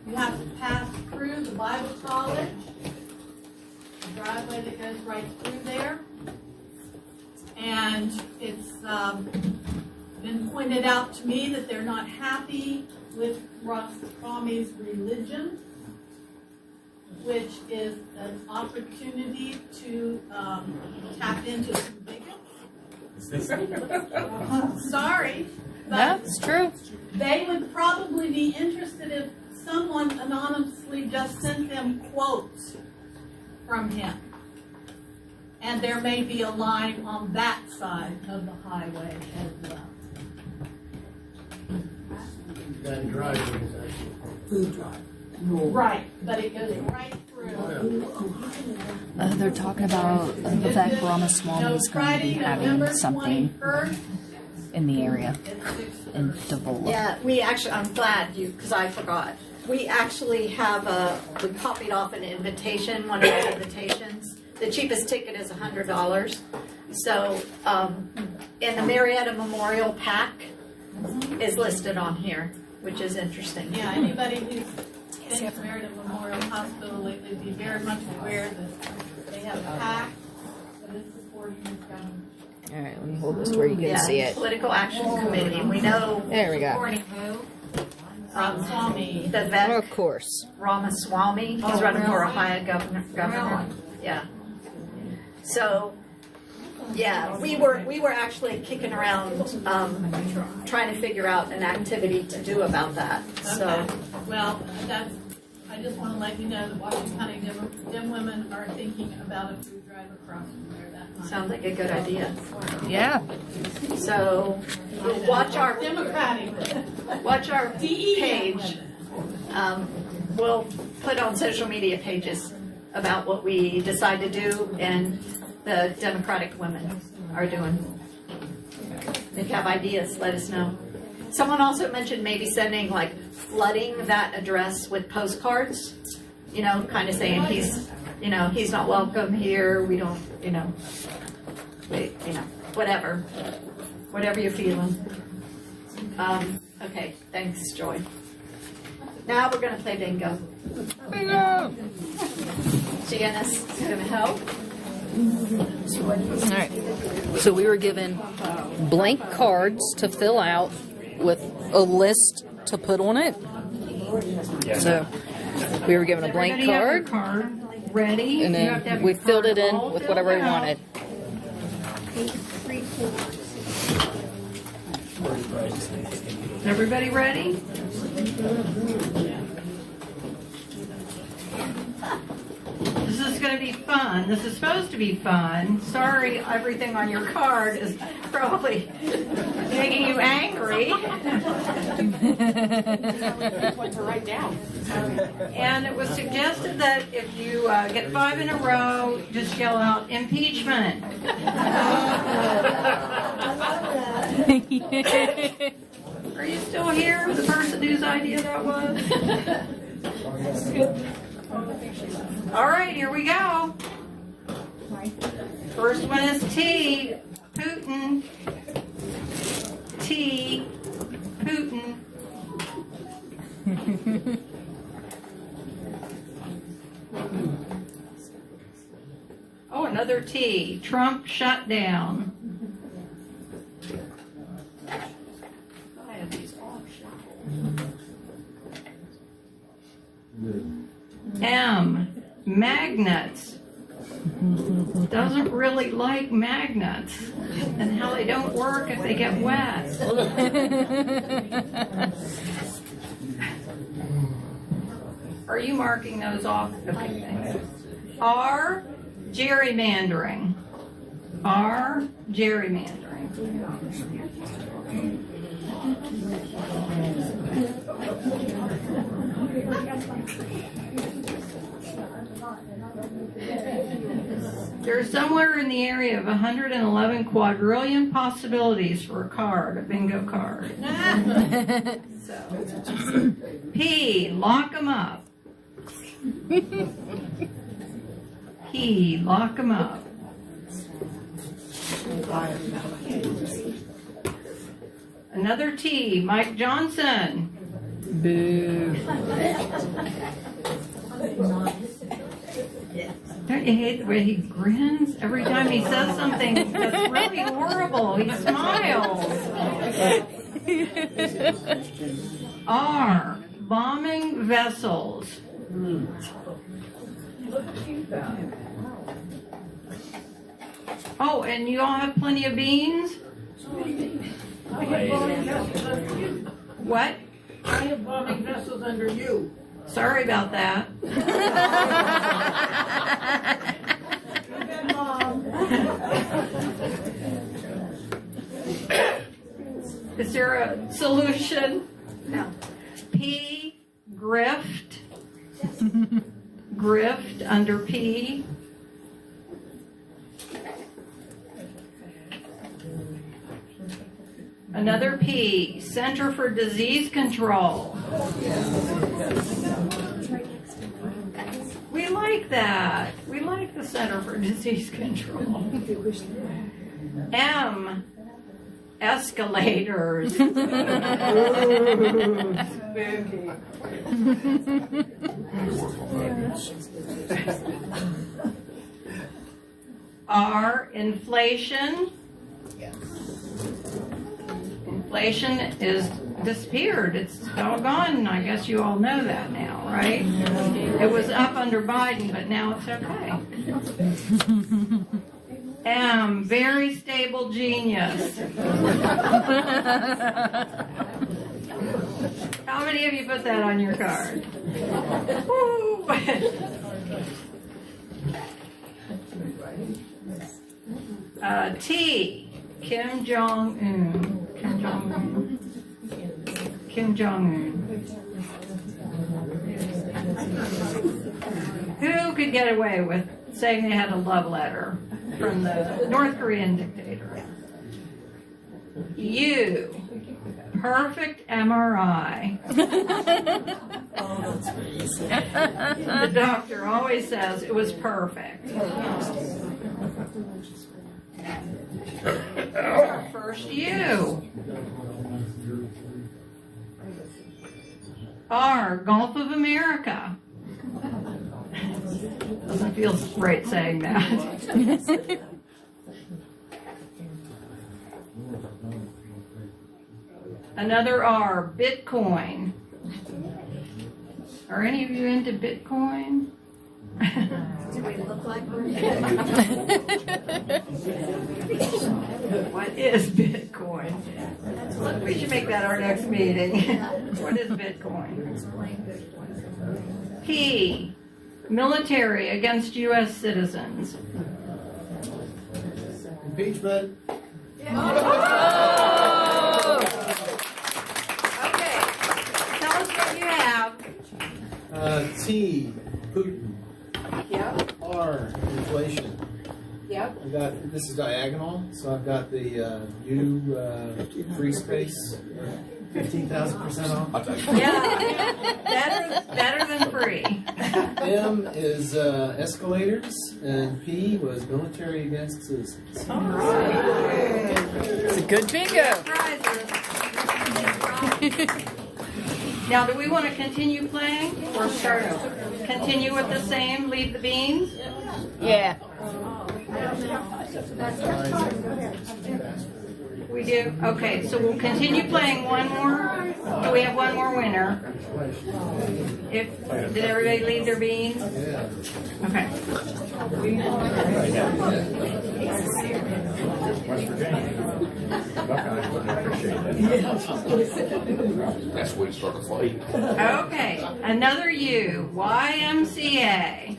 you have to pass through the Bible College, the driveway that goes right through there. And it's been pointed out to me that they're not happy with Rostami's religion, which is an opportunity to tap into some bigots. Sorry. No, it's true. They would probably be interested if someone anonymously just sent them quotes from him. And there may be a line on that side of the highway as well. That driveway is actually food drive. Right, but it goes right through. They're talking about the fact Ramaswamy is going to be having something in the area in Devola. Yeah, we actually, I'm glad you, because I forgot. We actually have we copied off an invitation, one of the invitations. The cheapest ticket is $100. So in the Marietta Memorial Pack is listed on here, which is interesting. Yeah, anybody who's been to Marietta Memorial Hospital lately be very much aware that they have a pack that is supporting this government. All right, let me hold this to where you can see it. Political Action Committee. We know there we go. Supporting who? Ramaswamy. The vet. Of course. Ramaswamy. He's running for Ohio governor. Yeah. So, yeah, we were actually kicking around trying to figure out an activity to do about that. So, okay. Well, I just want to let you know that Washington County Dem Women are thinking about a food drive across from there that night. Sounds like a good idea. Yeah. So, watch our Democratic. Watch our page. We'll put on social media pages about what we decide to do and the Democratic women are doing. If you have ideas, let us know. Someone also mentioned maybe sending, like, flooding that address with postcards, you know, kind of saying he's not welcome here, we don't, whatever you're feeling. Okay, thanks, Joy. Now we're going to play bingo. Bingo! Janice is going to help. All right. So we were given blank cards to fill out with a list to put on it. So we were given a blank card. Ready? And then we filled it in with whatever we wanted. Everybody ready? This is going to be fun. This is supposed to be fun. Sorry, everything on your card is probably making you angry. And it was suggested that if you get 5 in a row, just yell out impeachment. Are you still here? The person whose idea that was? All right, here we go. First one is T. Putin. T. Putin. Oh, another T. Trump shutdown. I have these all shut. M. Magnets. Doesn't really like magnets and how they don't work if they get wet. Are you marking those off? Okay, thanks. R. Gerrymandering. R. Gerrymandering. There's somewhere in the area of 111 quadrillion possibilities for a card, a bingo card. So, P, lock 'em up. P, lock 'em up. Another T, Mike Johnson. Boo. Don't you hate the way he grins every time he says something that's really horrible? He smiles. R, bombing vessels. Oh, and you all have plenty of beans? What? I have bombing vessels under you. Sorry about that. Is there a solution? No. P, grift. Grift under P. Another P, Center for Disease Control. We like that. We like the Center for Disease Control. M, escalators. R, inflation. Inflation is disappeared. It's all gone. I guess you all know that now, right? It was up under Biden, but now it's okay. M, very stable genius. How many of you put that on your card? Woo. T, Kim Jong-un. Kim Jong-un. Kim Jong-un. Who could get away with saying they had a love letter from the North Korean dictator? U, perfect MRI. The doctor always says it was perfect. Our first U. R, Gulf of America. Doesn't feel right saying that. Another R, Bitcoin. Are any of you into Bitcoin? Do we look like we're What is Bitcoin? We should make that our next meeting. What is Bitcoin? P, military against U.S. citizens. Impeachment. Okay, tell us what you have. T, Putin. Yep. R, inflation. Yep. I got, this is diagonal, so I've got the U, free space, 15,000% off. Yeah, better than free. M is escalators, and P was military against citizens. All right. It's a good bingo. Now, do we want to continue playing or start over? Continue with the same, leave the beans? Yeah. We do? Okay, so we'll continue playing one more. Do we have one more winner? Did everybody leave their beans? Okay. West Virginia. That's when we start a fight. Okay, another U, YMCA.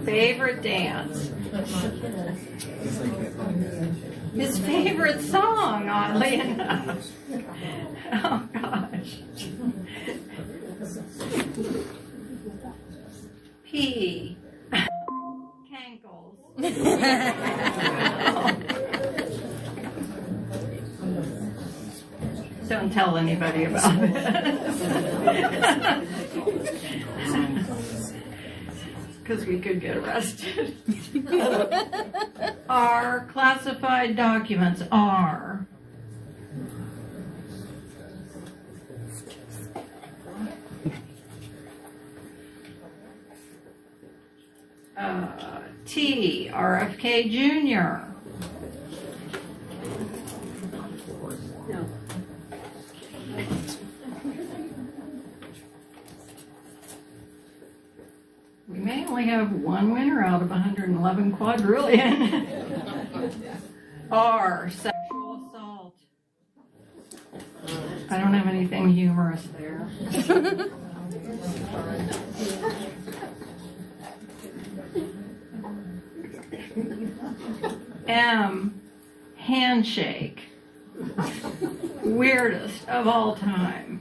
Favorite dance. His favorite song, oddly enough. Oh, gosh. Don't tell anybody about it. Because we could get arrested. Our classified documents are T, RFK Jr. We may only have one winner out of 111 quadrillion. R, sexual assault. I don't have anything humorous there. M, handshake. Weirdest of all time.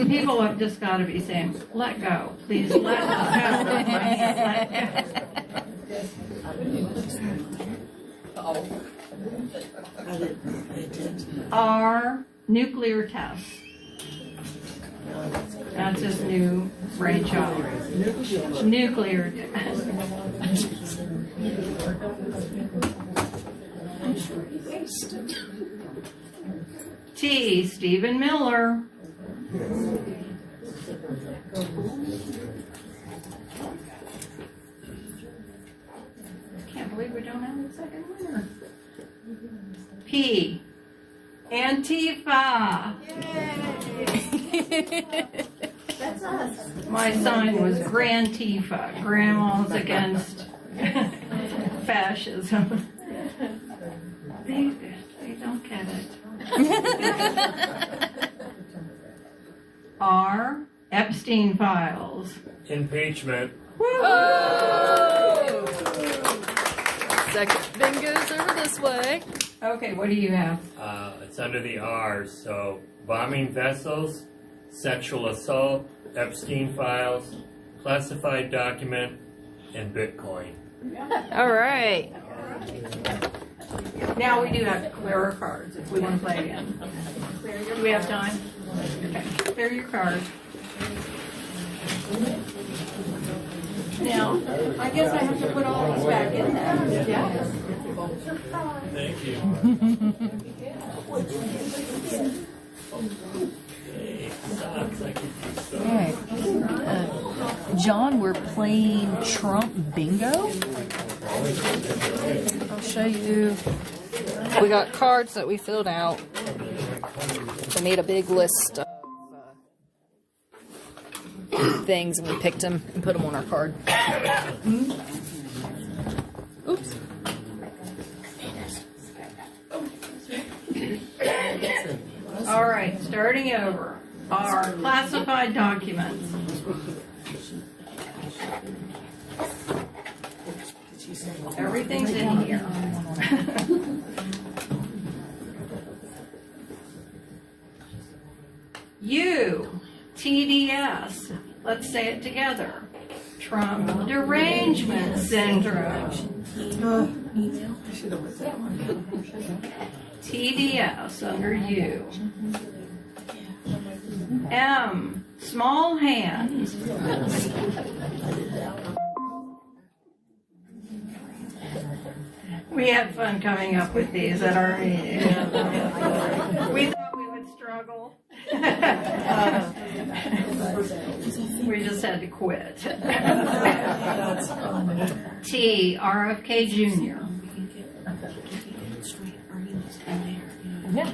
People have just got to be saying, let go. Please let go. Let go. R, nuclear tests. That's his new brainchild. Nuclear tests. T, Stephen Miller. Can't believe we don't have a second winner. P, Antifa. That's us. My sign was Grantifa. Grandma's against fascism. They don't get it. R, Epstein files. Impeachment. Oh! Second bingo's over this way. Okay, what do you have? It's under the R's, so bombing vessels, sexual assault, Epstein files, classified document, and Bitcoin. All right. Now we do have to clear our cards if we want to play again. Do we have time? Okay, clear your cards. Now, I guess I have to put all these back in there. Yeah. Thank you. All right. John, we're playing Trump bingo. I'll show you. We got cards that we filled out. We made a big list of things, and we picked them and put them on our card. Oops. All right, starting over. Our classified documents. Everything's in here. U, TDS. Let's say it together. Trump derangement syndrome. TDS under U. M, small hands. We had fun coming up with these at our meeting. We thought we would struggle. We just had to quit. T, RFK Jr. Yeah.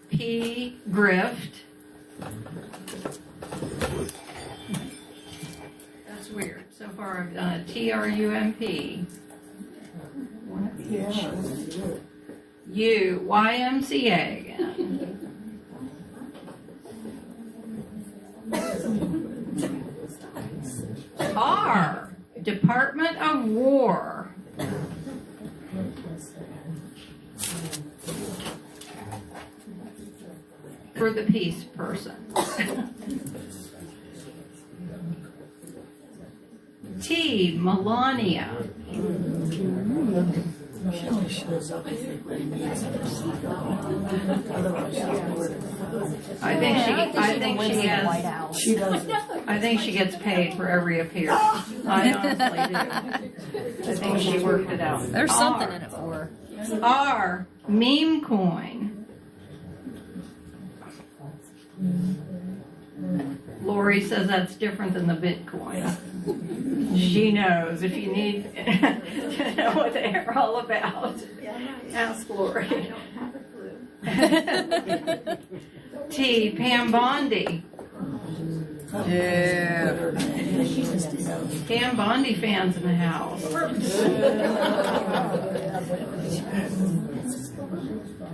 P, grift. That's weird. So far I've done a TRUMP. One of each. U, YMCA again. R, Department of War. For the peace person. T, Melania. She only shows up if it really needs her. Otherwise, I think she gets paid for every appearance. I honestly do. I think she worked it out. There's something in it for her. R, meme coin. Lori says that's different than the Bitcoin. She knows. If you need to know what they're all about, ask Lori. I don't have a clue. T, Pam Bondi. Yeah. Pam Bondi fans in the house.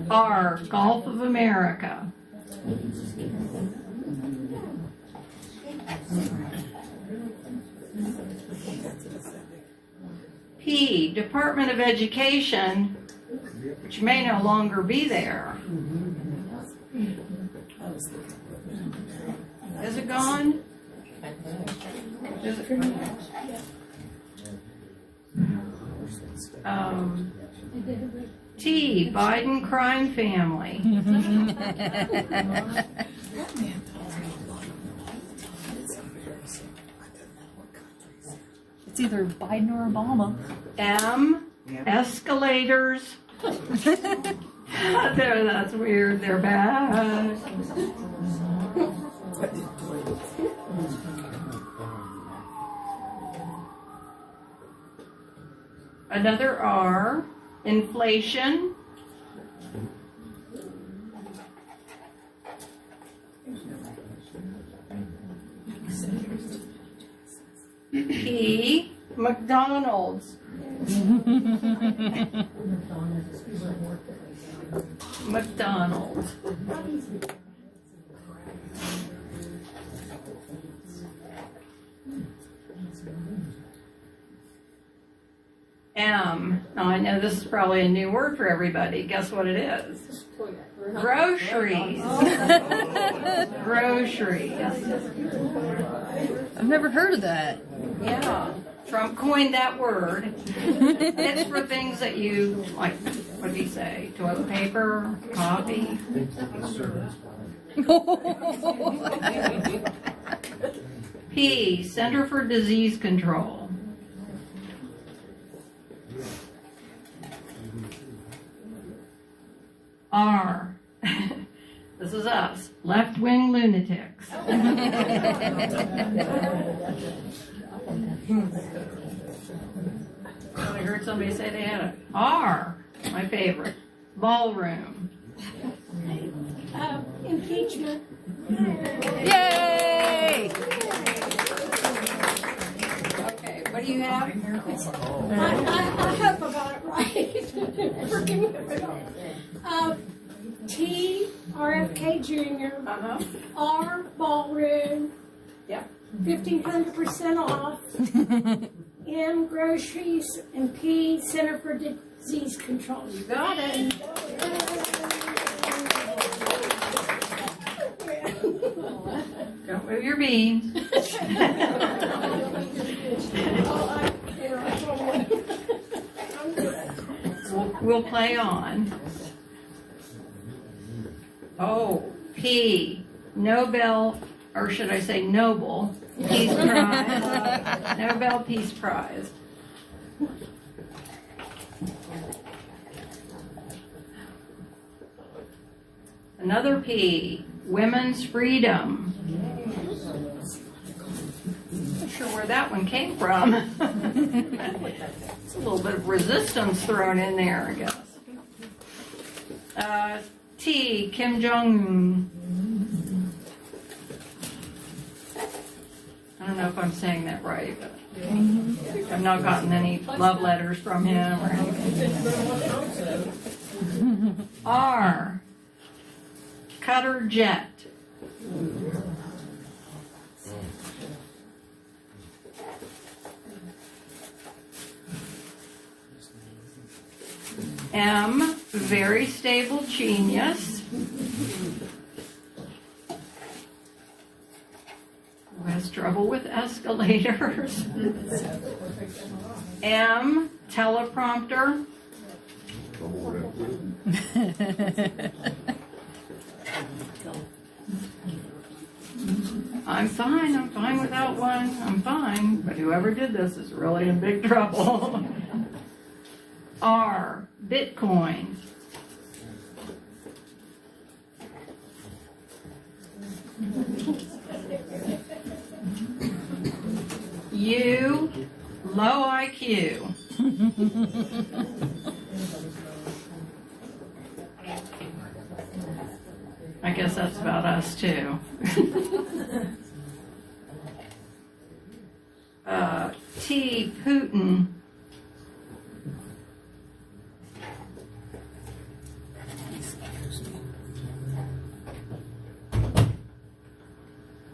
R, Gulf of America. P, Department of Education, which may no longer be there. Is it gone? Is it gone? T, Biden crime family. It's either Biden or Obama. M, escalators. That's weird. They're bad. Another R, inflation. P, McDonald's. McDonald's. M. Now I know this is probably a new word for everybody. Guess what it is? Groceries. Groceries. I've never heard of that. Yeah. Trump coined that word. It's for things that you, like, what did he say? Toilet paper, coffee. P, Center for Disease Control. R, this is us, left-wing lunatics. I heard somebody say they had an R, my favorite, ballroom. Impeachment. Yay! Okay, what do you have? I hope I got it right. Forgive me if I don't. T, RFK Jr. R, ballroom. Yep. 1,500% off. M, groceries. And P, Center for Disease Control. You got it. Don't move your beans. We'll play on. Oh, P, Nobel, or should I say Nobel Peace Prize. Nobel Peace Prize. Another P, women's freedom. Not sure where that one came from. It's a little bit of resistance thrown in there, I guess. T, Kim Jong-un. I don't know if I'm saying that right, but I've not gotten any love letters from him or anything. R, Cutter jet. M, very stable genius. Who has trouble with escalators. M, teleprompter. I'm fine without one, I'm fine, but whoever did this is really in big trouble. R, Bitcoin. U, low IQ. I guess that's about us too. T, Putin.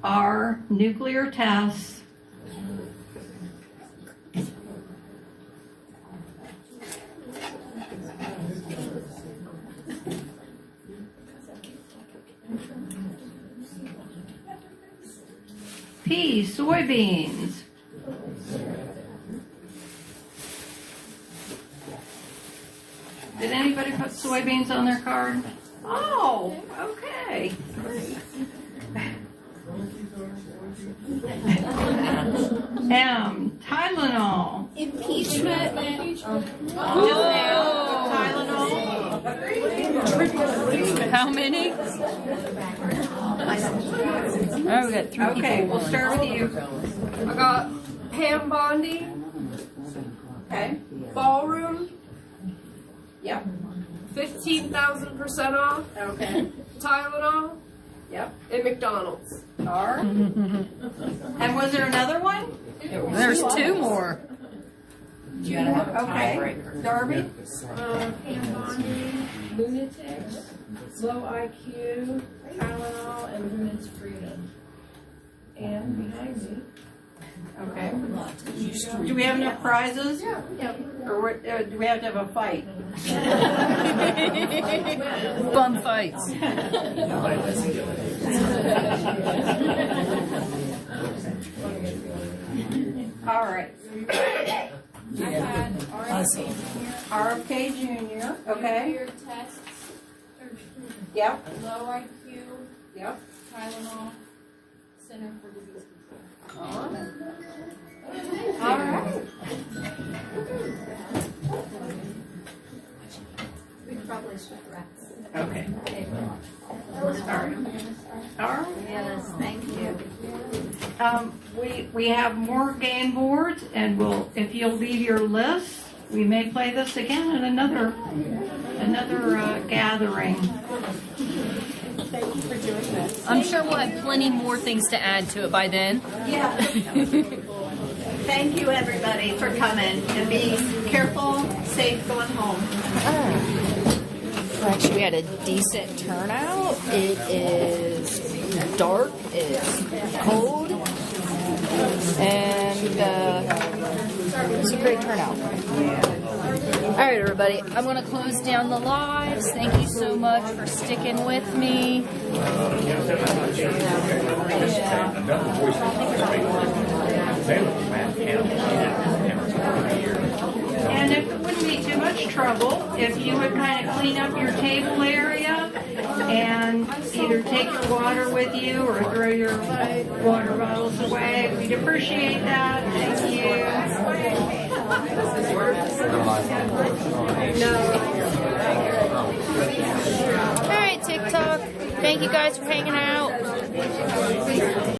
R, nuclear tests. P, soybeans. Did anybody put soybeans on their card? Oh, okay. M, Tylenol. Impeachment. Tylenol. How many? Oh, we got 3 people. Okay, we'll start with you. I got Pam Bondi. Okay. Ballroom. Yep. 15,000% off. Okay. Tylenol. Yep. And McDonald's. R. And was there another one? There's 2 more. You gotta have a okay. Darby? Pam Bondi, Lunatics, Low IQ, Tylenol, and Women's Freedom. And behind me. Okay. Do we have enough prizes? Yeah. Or do we have to have a fight? Bum fights. All right. I had RFK Jr. Okay. Your tests. Yep. Low IQ. Yep. Tylenol. Center for Disease Control. All right. We could probably switch racks. Okay. All right. Yes, thank you. We have more game boards, and if you'll leave your list, we may play this again at another gathering. Thank you for doing this. I'm sure we'll have plenty more things to add to it by then. Yeah. Thank you, everybody, for coming, and be careful, safe going home. Actually, we had a decent turnout. It is dark, it's cold, and it's a great turnout. All right, everybody, I'm going to close down the lives. Thank you so much for sticking with me. And if it wouldn't be too much trouble, if you would kind of clean up your table area and either take your water with you or throw your water bottles away, we'd appreciate that. Thank you. All right, TikTok. Thank you guys for hanging out.